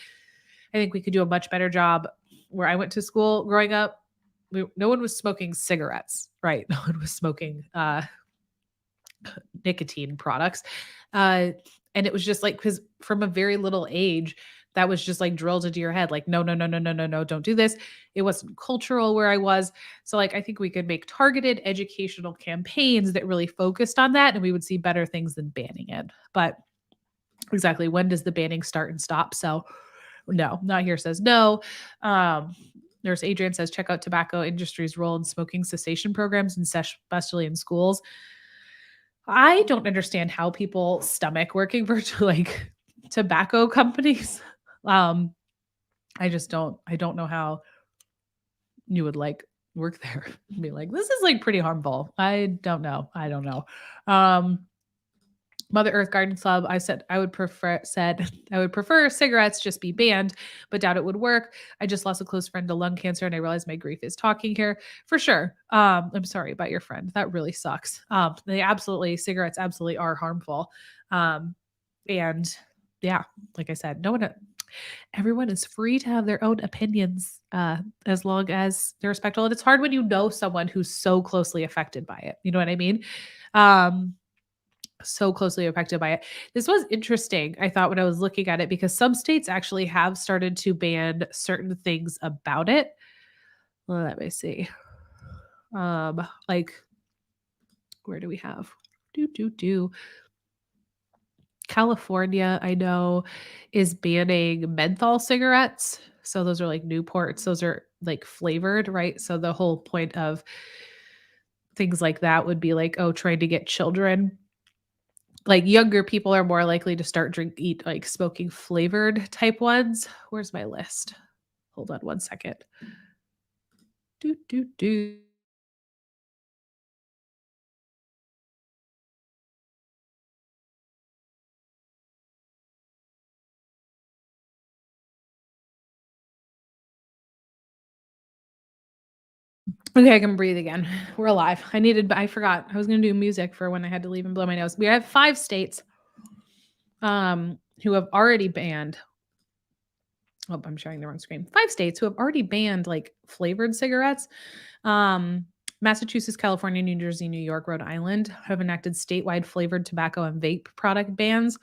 S1: I think we could do a much better job where I went to school growing up. No one was smoking cigarettes, right? No one was smoking nicotine products. And it was just like, because from a very little age, that was just like drilled into your head, like, no, no, no, no, no, no, no, don't do this. It wasn't cultural where I was. So, like, I think we could make targeted educational campaigns that really focused on that, and we would see better things than banning it. But exactly, when does the banning start and stop? So, no, not here says no. Um, Nurse Adrian says, check out tobacco industry's role in smoking cessation programs, and especially in schools. I don't understand how people stomach working for like tobacco companies. Um, I don't know how you would like work there. Be like, this is like pretty harmful. I don't know. I don't know. Um, Mother Earth Garden Club, I would prefer cigarettes just be banned, but doubt it would work. I just lost a close friend to lung cancer and I realize my grief is talking here. For sure. I'm sorry about your friend. That really sucks. Cigarettes absolutely are harmful. Um, and yeah, like I said, everyone is free to have their own opinions as long as they're respectful. And it's hard when you know someone who's so closely affected by it. You know what I mean? Um, so closely affected by it. This was interesting, I thought, when I was looking at it, because some states actually have started to ban certain things about it. Well, let me see. Like, where do we have? Do. California, I know, is banning menthol cigarettes. So those are like Newports. Those are like flavored, right? So the whole point of things like that would be like, oh, trying to get children, like younger people are more likely to eat like smoking flavored type ones. Where's my list? Hold on one second. Do. Okay, I can breathe again. We're alive. I forgot. I was gonna do music for when I had to leave and blow my nose. We have 5 states who have already banned. Oh, I'm sharing the wrong screen. 5 states who have already banned like flavored cigarettes. Massachusetts, California, New Jersey, New York, Rhode Island have enacted statewide flavored tobacco and vape product bans.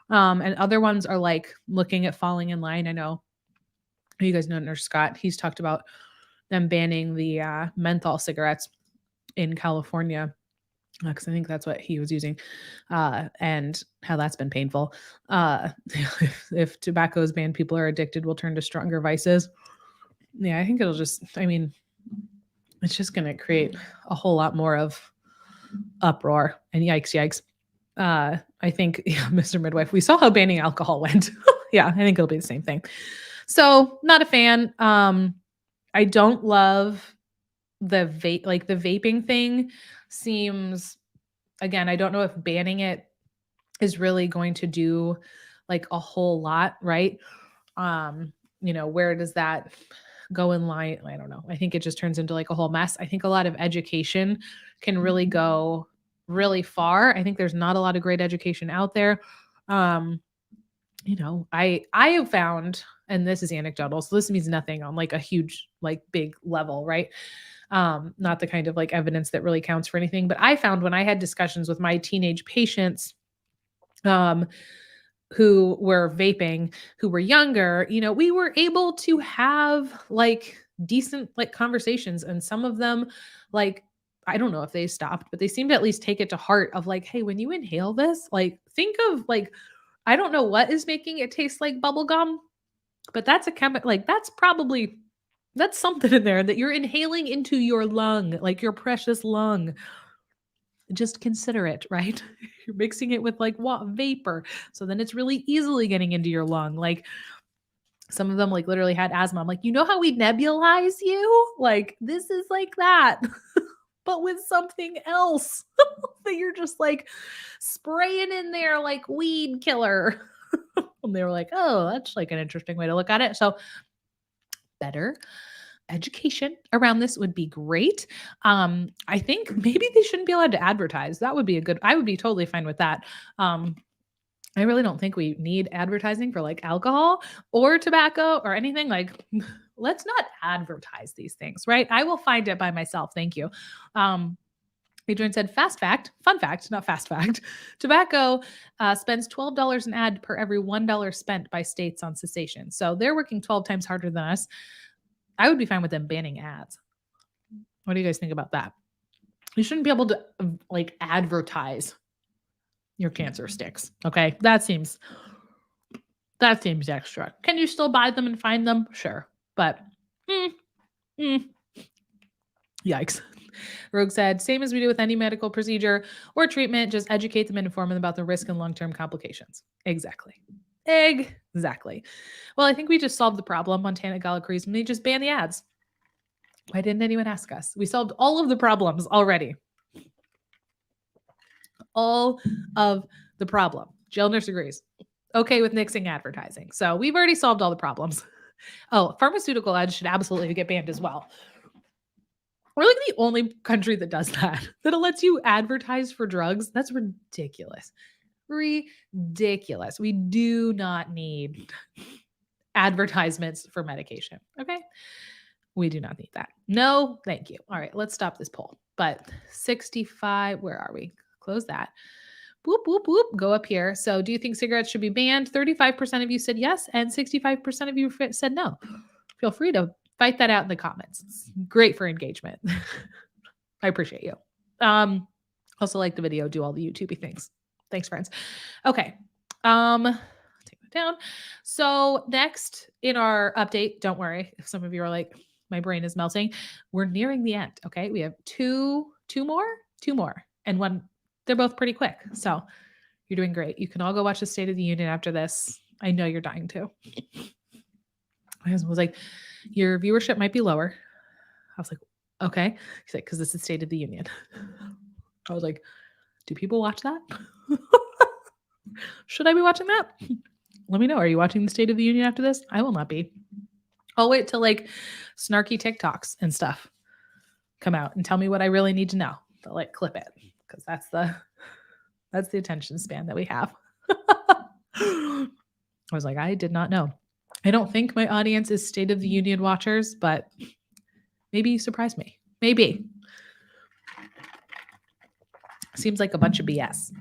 S1: And other ones are like looking at falling in line. I know you guys know Nurse Scott. He's talked about them banning the menthol cigarettes in California because I think that's what he was using, and how that's been painful. If tobacco is banned, people are addicted, will turn to stronger vices. Yeah, I think it'll just, I mean, it's just going to create a whole lot more of uproar and yikes. I think, yeah, Mr. Midwife, we saw how banning alcohol went. Yeah, I think it'll be the same thing. So, not a fan. I don't love the vaping thing seems, again, I don't know if banning it is really going to do like a whole lot, right? Where does that go in line? I don't know. I think it just turns into like a whole mess. I think a lot of education can really go really far. I think there's not a lot of great education out there. Um, I have found, and this is anecdotal, so this means nothing on like a huge, like big level, right? Not the kind of like evidence that really counts for anything. But I found when I had discussions with my teenage patients, um, who were vaping, who were younger, we were able to have like decent like conversations. And some of them, like, I don't know if they stopped, but they seemed to at least take it to heart of like, hey, when you inhale this, like think of like, I don't know what is making it taste like bubble gum, but that's a chemical, like that's something in there that you're inhaling into your lung, like your precious lung. Just consider it, right? You're mixing it with like what vapor. So then it's really easily getting into your lung. Like some of them like literally had asthma. I'm like, you know how we nebulize you? Like this is like that, but with something else that you're just like spraying in there like weed killer. And they were like, oh, that's like an interesting way to look at it. So better education around this would be great. I think maybe they shouldn't be allowed to advertise. That would be I would be totally fine with that. I really don't think we need advertising for like alcohol or tobacco or anything. Like, let's not advertise these things, right? I will find it by myself. Thank you. Adrian said, fun fact, not fast fact. Tobacco spends $12 an ad per every $1 spent by states on cessation. So they're working 12 times harder than us. I would be fine with them banning ads. What do you guys think about that? You shouldn't be able to like advertise your cancer sticks. Okay. That seems extra. Can you still buy them and find them? Sure. But yikes. Rogue said, same as we do with any medical procedure or treatment, just educate them and inform them about the risk and long-term complications. Exactly. Well, I think we just solved the problem, Montana Gallicrease, and they just banned the ads. Why didn't anyone ask us? We solved all of the problems already. All of the problem. Jill Nurse agrees. Okay with nixing advertising. So we've already solved all the problems. Oh, pharmaceutical ads should absolutely get banned as well. We're like the only country that does that lets you advertise for drugs. That's ridiculous. Ridiculous. We do not need advertisements for medication. Okay. We do not need that. No, thank you. All right, let's stop this poll. But 65, where are we? Close that. Boop, boop, boop. Go up here. So, do you think cigarettes should be banned? 35% of you said yes, and 65% of you said no. Feel free to fight that out in the comments. It's great for engagement. I appreciate you. Also like the video, do all the YouTubey things. Thanks, friends. Okay. Take that down. So next in our update, don't worry if some of you are like, my brain is melting. We're nearing the end. Okay. We have two more, and one, they're both pretty quick. So you're doing great. You can all go watch the State of the Union after this. I know you're dying to. My husband was like, your viewership might be lower. I was like, okay. He's like, because this is State of the Union. I was like, do people watch that? Should I be watching that? Let me know. Are you watching the State of the Union after this? I will not be. I'll wait till like snarky TikToks and stuff come out and tell me what I really need to know. They'll like clip it because that's the attention span that we have. I was like, I did not know. I don't think my audience is State of the Union watchers, but maybe you surprised me. Maybe. Seems like a bunch of BS.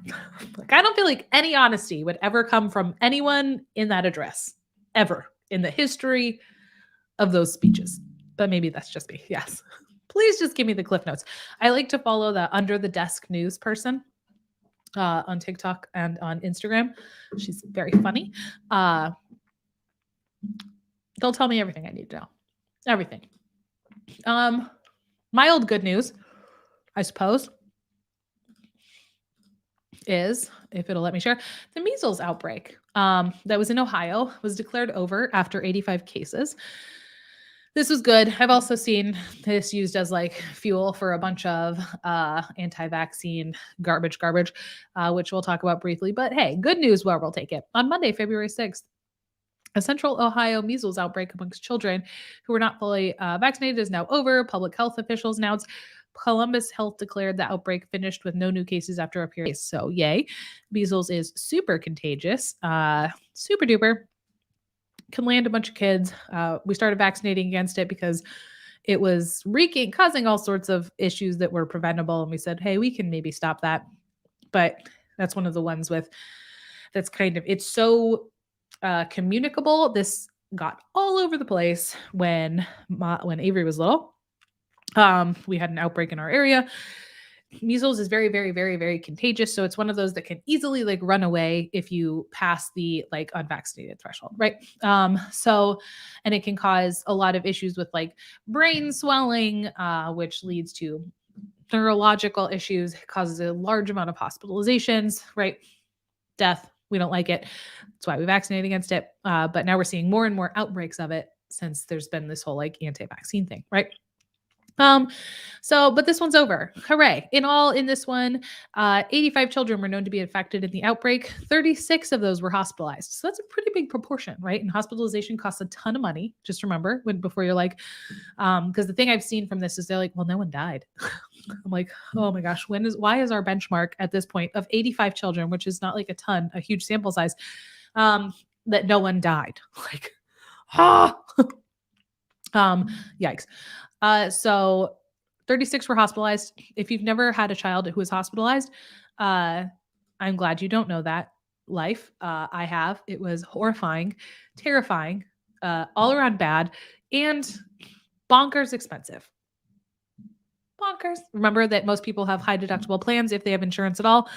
S1: Like, I don't feel like any honesty would ever come from anyone in that address, ever, in the history of those speeches. But maybe that's just me. Yes. Please just give me the cliff notes. I like to follow the Under the Desk News person on TikTok and on Instagram. She's very funny. They'll tell me everything I need to know. Everything. My old good news, I suppose, is, if it'll let me share, the measles outbreak that was in Ohio was declared over after 85 cases. This was good. I've also seen this used as like fuel for a bunch of anti-vaccine garbage, which we'll talk about briefly. But hey, good news where we'll take it. On Monday, February 6th, a central Ohio measles outbreak amongst children who were not fully vaccinated is now over. Public health officials announced Columbus Health declared the outbreak finished with no new cases after a period. So, yay. Measles is super contagious, super duper. Can land a bunch of kids. We started vaccinating against it because it was causing all sorts of issues that were preventable. And we said, hey, we can maybe stop that. But that's one of the ones that's kind of, it's so communicable. This got all over the place when Avery was little. We had an outbreak in our area. Measles is very, very, very, very contagious. So it's one of those that can easily like run away if you pass the like unvaccinated threshold, right? And it can cause a lot of issues with like brain swelling, which leads to neurological issues. It causes a large amount of hospitalizations, right? Death. We don't like it. That's why we vaccinate against it. But now we're seeing more and more outbreaks of it since there's been this whole like anti-vaccine thing, right? But this one's over. Hooray. In this one, 85 children were known to be infected in the outbreak. 36 of those were hospitalized. So that's a pretty big proportion, right? And hospitalization costs a ton of money. Just remember before you're like, because the thing I've seen from this is they're like, well, no one died. I'm like, oh my gosh, why is our benchmark at this point of 85 children, which is not like a huge sample size, that no one died? Like, yikes. So 36 were hospitalized. If you've never had a child who was hospitalized, I'm glad you don't know that life. I have. It was horrifying, terrifying, all around bad, and bonkers expensive. Bonkers. Remember that most people have high deductible plans if they have insurance at all.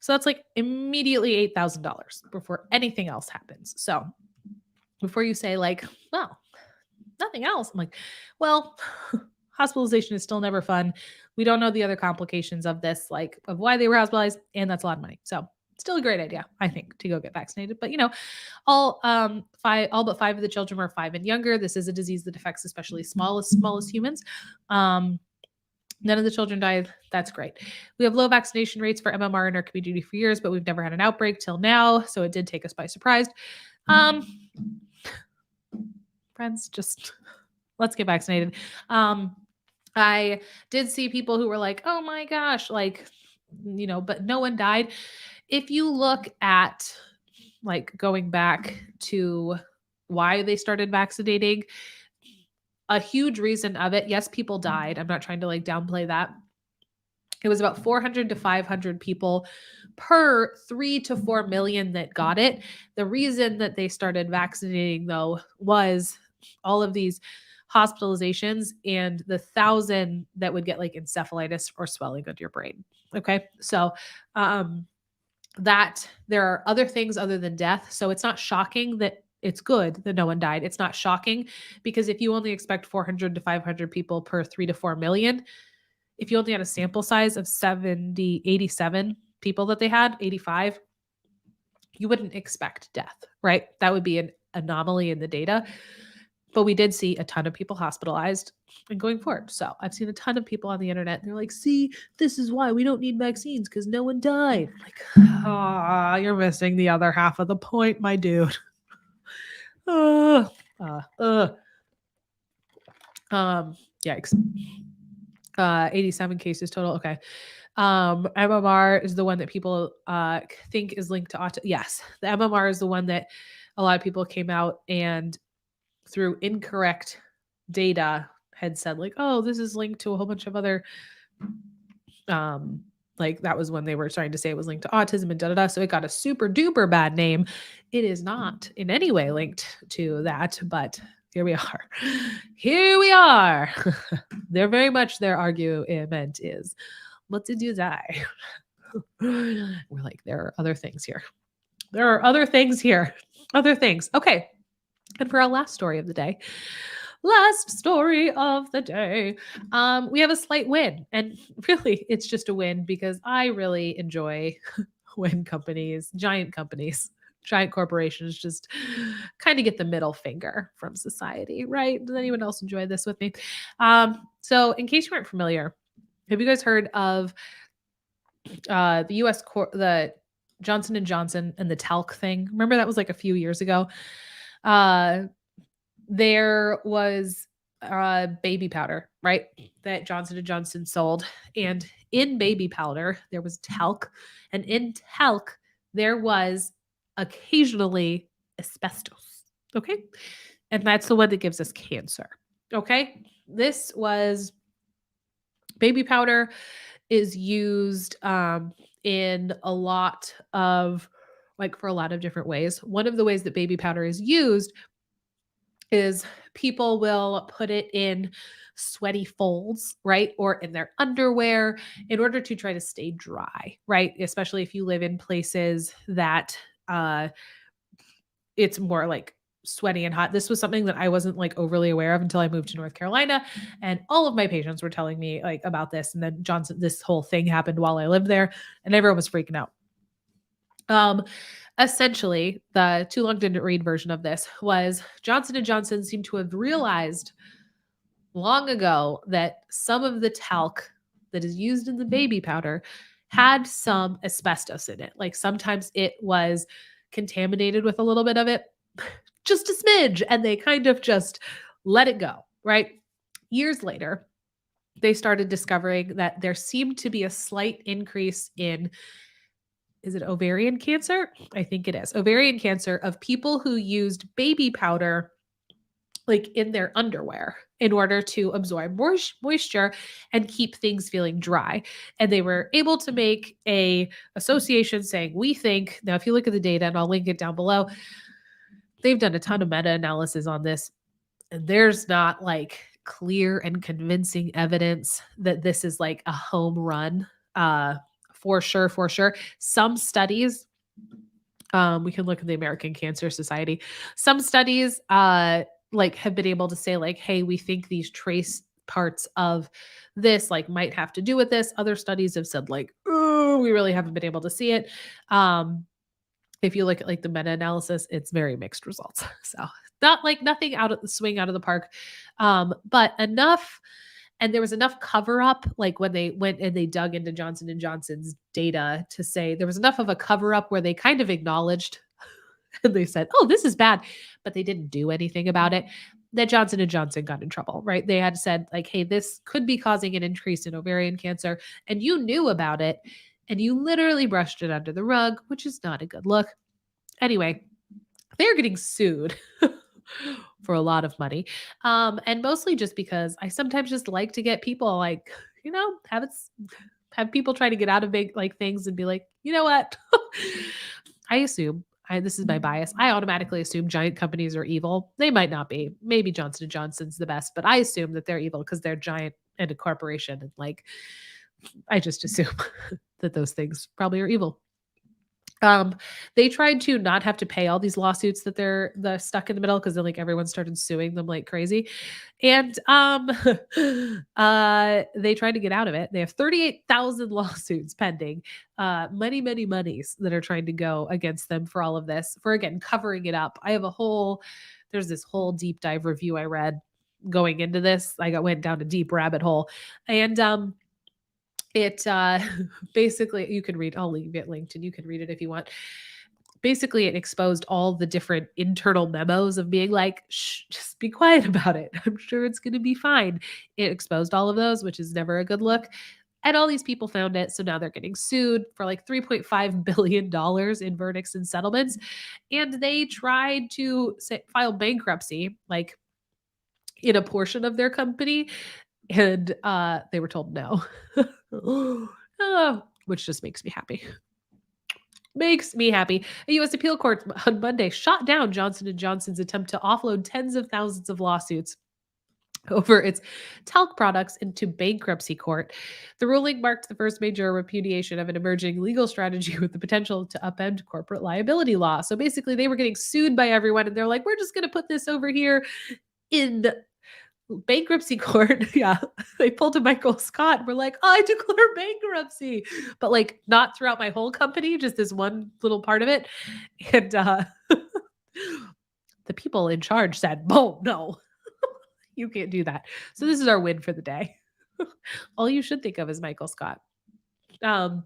S1: So that's like immediately $8,000 before anything else happens. So before you say like, well, nothing else. I'm like, well, hospitalization is still never fun. We don't know the other complications of this, like of why they were hospitalized, and that's a lot of money. So still a great idea, I think, to go get vaccinated. But all but 5 of the children were 5 and younger. This is a disease that affects especially smallest humans. None of the children died. That's great. We have low vaccination rates for MMR in our community for years, but we've never had an outbreak till now. So it did take us by surprise. Friends, just let's get vaccinated. I did see people who were like, oh my gosh, like, but no one died. If you look at like going back to why they started vaccinating, a huge reason of it, yes, people died. I'm not trying to like downplay that. It was about 400 to 500 people per 3 to 4 million that got it. The reason that they started vaccinating, though, was all of these hospitalizations and the 1,000 that would get like encephalitis or swelling of your brain. Okay. So, that there are other things other than death. So it's not shocking that it's good that no one died. It's not shocking because if you only expect 400 to 500 people per 3 to 4 million, if you only had a sample size of 87 people that they had, 85, you wouldn't expect death, right? That would be an anomaly in the data. But we did see a ton of people hospitalized and going forward. So I've seen a ton of people on the internet. And they're like, see, this is why we don't need vaccines because no one died. I'm like, you're missing the other half of the point, my dude. Yikes. 87 cases total. Okay. MMR is the one that people think is linked to autism. Yes, the MMR is the one that a lot of people came out and through incorrect data had said like, oh, this is linked to a whole bunch of other, like that was when they were starting to say it was linked to autism and da-da-da. So it got a super duper bad name. It is not in any way linked to that, but here we are. Here we are. They're very much their argument is, what did you die? We're like, there are other things here. There are other things here. Other things. Okay. And for our last story of the day, we have a slight win. And really, it's just a win because I really enjoy when giant companies giant corporations just kind of get the middle finger from society, right? Does anyone else enjoy this with me? So in case you weren't familiar, have you guys heard of the the Johnson and Johnson and the talc thing? Remember that was like a few years ago. Uh, there was baby powder, right? That Johnson and Johnson sold, and in baby powder there was talc, and in talc there was occasionally asbestos. Okay, and that's the one that gives us cancer. Okay, this was baby powder is used in a lot of like for a lot of different ways. One of the ways that baby powder is used is people will put it in sweaty folds, right? Or in their underwear in order to try to stay dry, right? Especially if you live in places that uh it's more like sweaty and hot. This was something that I wasn't like overly aware of until I moved to North Carolina, and all of my patients were telling me like about this, and then Johnson this whole thing happened while I lived there and everyone was freaking out. Um Essentially, the too long didn't read version of this was Johnson and Johnson seemed to have realized long ago that some of the talc that is used in the baby powder had some asbestos in it. Like sometimes it was contaminated with a little bit of it, just a smidge, and they kind of just let it go, right? Years later, they started discovering that there seemed to be a slight increase in, is it ovarian cancer? I think it is. Ovarian cancer of people who used baby powder like in their underwear in order to absorb moisture and keep things feeling dry. And they were able to make a association saying, we think, now if you look at the data, and I'll link it down below, they've done a ton of meta-analysis on this, and there's not like clear and convincing evidence that this is like a home run. For sure. Some studies, we can look at the American Cancer Society. Some studies like have been able to say like, hey, we think these trace parts of this like might have to do with this. Other studies have said like, oh, we really haven't been able to see it. If you look at like the meta-analysis, it's very mixed results. So not like nothing out of the swing out of the park. But enough, and there was enough cover up like when they went and they dug into Johnson and Johnson's data to say there was enough of a cover up where they kind of acknowledged and they said, "Oh, this is bad," but they didn't do anything about it. That Johnson and Johnson got in trouble, right? They had said like, "Hey, this could be causing an increase in ovarian cancer," and you knew about it, and you literally brushed it under the rug, which is not a good look. Anyway, they're getting sued for a lot of money. And mostly just because I sometimes just like to get people like, have people try to get out of big like things and be like, you know what? I assume this is my bias. I automatically assume giant companies are evil. They might not be. Maybe Johnson and Johnson's the best, but I assume that they're evil because they're giant and a corporation. And like, I just assume that those things probably are evil. They tried to not have to pay all these lawsuits that they're the stuck in the middle because then like everyone started suing them like crazy. And they tried to get out of it. They have 38,000 lawsuits pending. Many monies that are trying to go against them for all of this, for again covering it up. I have there's this whole deep dive review I read going into this. Went down a deep rabbit hole. And it basically, you can read, I'll leave it linked and you can read it if you want. Basically, it exposed all the different internal memos of being like, shh, just be quiet about it. I'm sure it's going to be fine. It exposed all of those, which is never a good look. And all these people found it. So now they're getting sued for like $3.5 billion in verdicts and settlements. And they tried to file bankruptcy, like in a portion of their company. And they were told no. Which just makes me happy. Makes me happy. A U.S. appeal court on Monday shot down Johnson & Johnson's attempt to offload tens of thousands of lawsuits over its talc products into bankruptcy court. The ruling marked the first major repudiation of an emerging legal strategy with the potential to upend corporate liability law. So basically, they were getting sued by everyone, and they're like, we're just going to put this over here in bankruptcy court. Yeah. They pulled a Michael Scott. We're like, I declare bankruptcy, but like not throughout my whole company, just this one little part of it. And the people in charge said, "Oh, no, you can't do that." So this is our win for the day. All you should think of is Michael Scott. Um,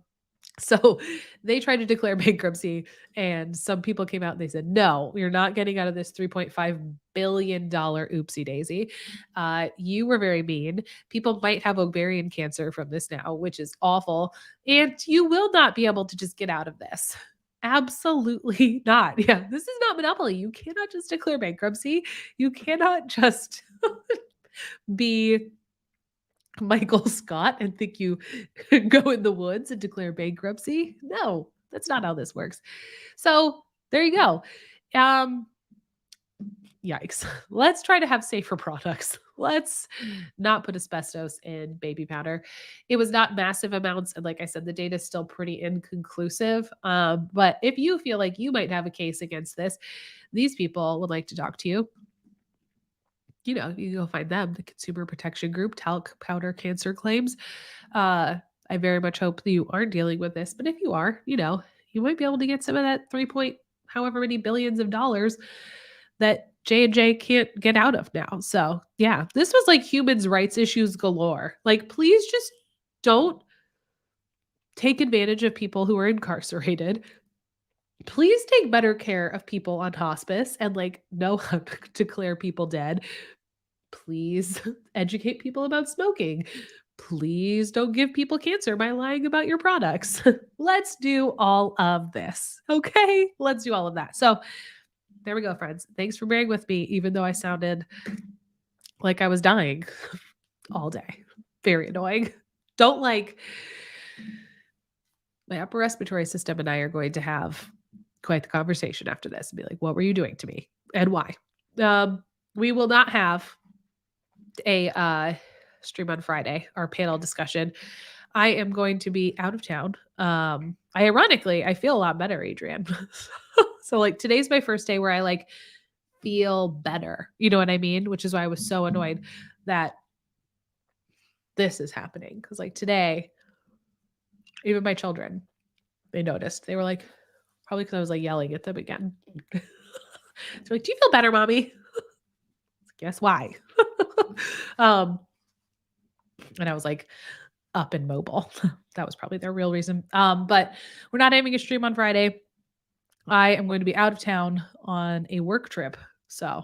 S1: so they tried to declare bankruptcy, and some people came out and they said, "No, you're not getting out of this $3.5 billion oopsie daisy. You were very mean. People might have ovarian cancer from this now, which is awful, and you will not be able to just get out of this." Absolutely not. Yeah, this is not Monopoly. You cannot just declare bankruptcy. You cannot just be Michael Scott and think you go in the woods and declare bankruptcy. No, that's not how this works. So there you go. Um, Yikes. Let's try to have safer products. Let's not put asbestos in baby powder. It was not massive amounts. And like I said, the data is still pretty inconclusive. But if you feel like you might have a case against this, these people would like to talk to you. You know, you go find them, the Consumer Protection Group, talc powder cancer claims. I very much hope that you aren't dealing with this, but if you are, you know, you might be able to get some of that 3 point however many billions of dollars that J&J can't get out of now. So, yeah, this was like humans' rights issues galore. Like, please just don't take advantage of people who are incarcerated. Please take better care of people on hospice and like know how to declare people dead. Please educate people about smoking. Please don't give people cancer by lying about your products. Let's do all of this. Okay? Let's do all of that. So, there we go, friends. Thanks for bearing with me, even though I sounded like I was dying all day. Very annoying. Don't like my upper respiratory system and I are going to have quite the conversation after this and be like, what were you doing to me and why? We will not have a stream on Friday, our panel discussion. I am going to be out of town. Ironically, I feel a lot better, Adrian. So like today's my first day where I like feel better. You know what I mean? Which is why I was so annoyed that this is happening. Cause like today, even my children, they noticed. They were like, probably because I was like yelling at them again. They're like, "Do you feel better, mommy?" Guess why? And I was like, up and mobile. That was probably their real reason. But we're not having a stream on Friday. I am going to be out of town on a work trip. So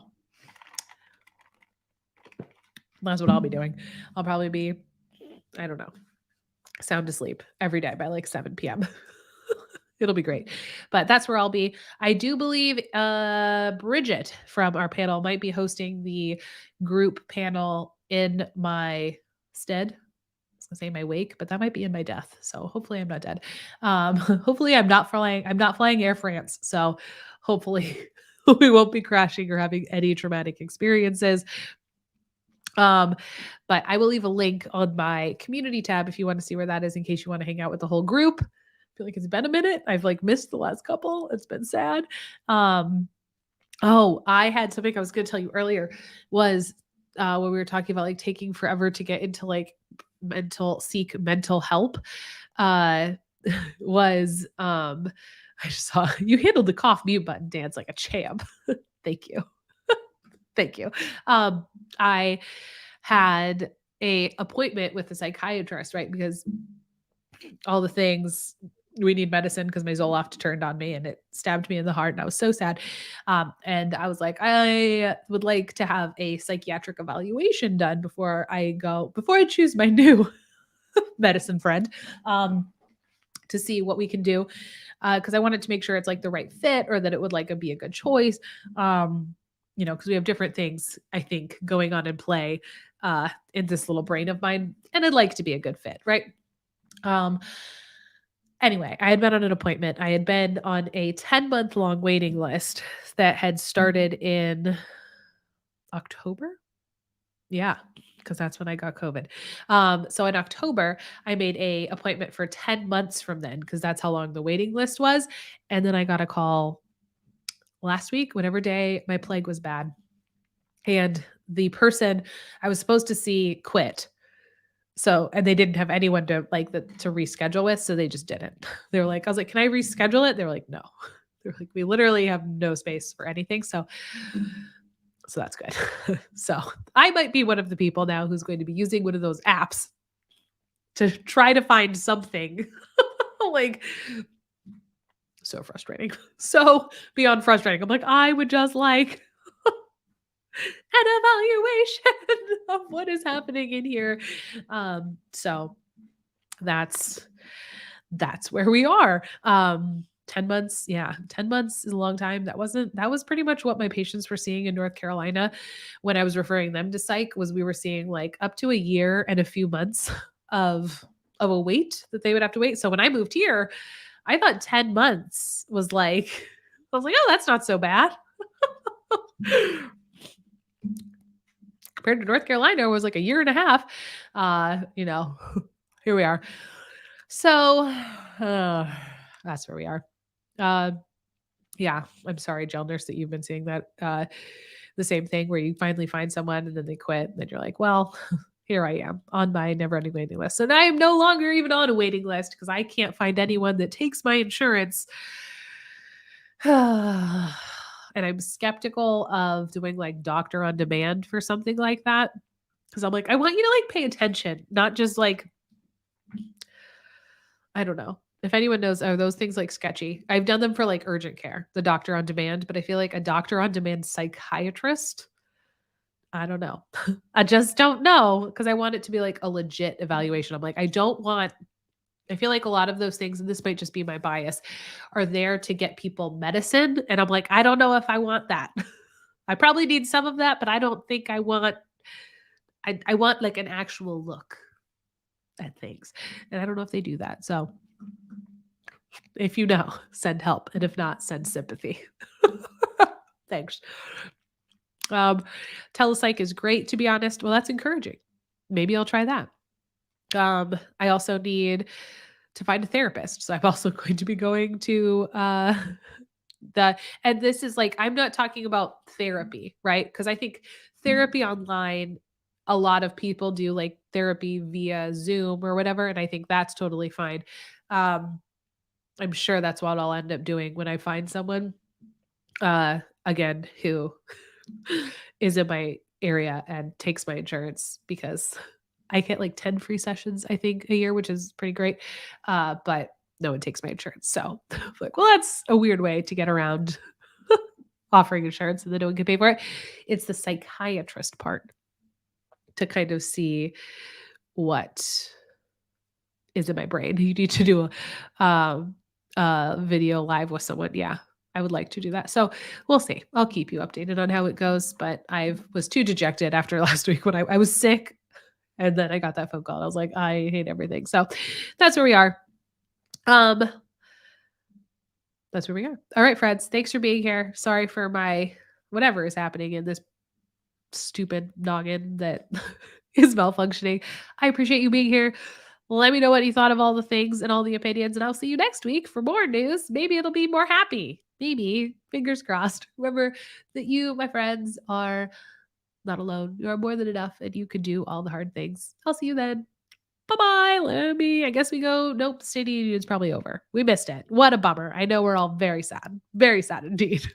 S1: that's what I'll be doing. I'll probably be, I don't know, sound asleep every day by like 7 p.m. It'll be great. But that's where I'll be. I do believe Bridget from our panel might be hosting the group panel in my stead. I was gonna say my wake, but that might be in my death. So hopefully I'm not dead. Hopefully I'm not flying Air France. So hopefully we won't be crashing or having any traumatic experiences. But I will leave a link on my community tab if you want to see where that is in case you want to hang out with the whole group. I feel like it's been a minute. I've like missed the last couple. It's been sad. Oh, I had something I was going to tell you earlier was when we were talking about like taking forever to get into like seek mental help. Was I just saw you handled the cough mute button dance like a champ. Thank you. Thank you. I had a appointment with a psychiatrist, right? Because all the things we need medicine because my Zoloft turned on me and it stabbed me in the heart and I was so sad. And I was like, I would like to have a psychiatric evaluation done before I choose my new medicine friend. To see what we can do. Cause I wanted to make sure it's like the right fit or that it would like be a good choice. You know, cause we have different things I think going on in play in this little brain of mine. And I'd like to be a good fit, right? Anyway, I had been on an appointment. I had been on a 10-month long waiting list that had started in October. Yeah, because that's when I got COVID. So in October, I made a appointment for 10 months from then because that's how long the waiting list was. And then I got a call last week, whatever day my plague was bad. And the person I was supposed to see quit. So, and they didn't have anyone to to reschedule with, so they just didn't. They were like, I was like, "Can I reschedule it?" They were like, "No." They're like, "We literally have no space for anything." So that's good. So I might be one of the people now who's going to be using one of those apps to try to find something. Like, so frustrating. So beyond frustrating. I'm like, I would just like an evaluation of what is happening in here. So that's where we are. 10 months, yeah, 10 months is a long time. That was pretty much what my patients were seeing in North Carolina when I was referring them to psych. Was we were seeing like up to a year and a few months of a wait that they would have to wait. So when I moved here, I thought 10 months was like I was like, "Oh, that's not so bad." Compared to North Carolina, it was like a year and a half. You know, here we are. So, that's where we are. Uh, yeah, I'm sorry, jail nurse, that you've been seeing that, the same thing where you finally find someone and then they quit, and then you're like, "Well, here I am on my never-ending waiting list." And I am no longer even on a waiting list because I can't find anyone that takes my insurance. And I'm skeptical of doing, like, doctor on demand for something like that, because 'cause I'm like, "I want you to, like, pay attention, not just, like." I don't know. If anyone knows, are those things, like, sketchy? I've done them for, like, urgent care, the doctor on demand, but I feel like a doctor on demand psychiatrist, I don't know. I just don't know because I want it to be, like, a legit evaluation. I'm like, I feel like a lot of those things, and this might just be my bias, are there to get people medicine, and I'm like, I don't know if I want that. I probably need some of that, but I don't think I want, like, an actual look at things, and I don't know if they do that. So if you know, send help, and if not, send sympathy. Thanks. Um, Telepsych is great, to be honest. Well, that's encouraging. Maybe I'll try that. I also need to find a therapist, so I'm also going to be going to, the and this is, like, I'm not talking about therapy, right? Because I think therapy online, a lot of people do, like, therapy via Zoom or whatever, and I think that's totally fine. Um, I'm sure that's what I'll end up doing when I find someone, again, who is in my area and takes my insurance, because I get like 10 free sessions, I think, a year, which is pretty great. But no one takes my insurance. So like, well, that's a weird way to get around offering insurance and then no one can pay for it. It's the psychiatrist part to kind of see what is in my brain. You need to do a video live with someone. Yeah, I would like to do that. So we'll see. I'll keep you updated on how it goes. But I was too dejected after last week when I was sick. And then I got that phone call. I was like, I hate everything. So that's where we are. Um, that's where we are. All right, friends. Thanks for being here. Sorry for my whatever is happening in this stupid noggin that is malfunctioning. I appreciate you being here. Let me know what you thought of all the things and all the opinions, and I'll see you next week for more news. Maybe it'll be more happy. Maybe, fingers crossed. Remember that you, my friends, are not alone. You are more than enough, and you can do all the hard things. I'll see you then. Bye-bye. I guess we go. Nope, State of the Union's probably over. We missed it. What a bummer. I know we're all very sad. Very sad indeed.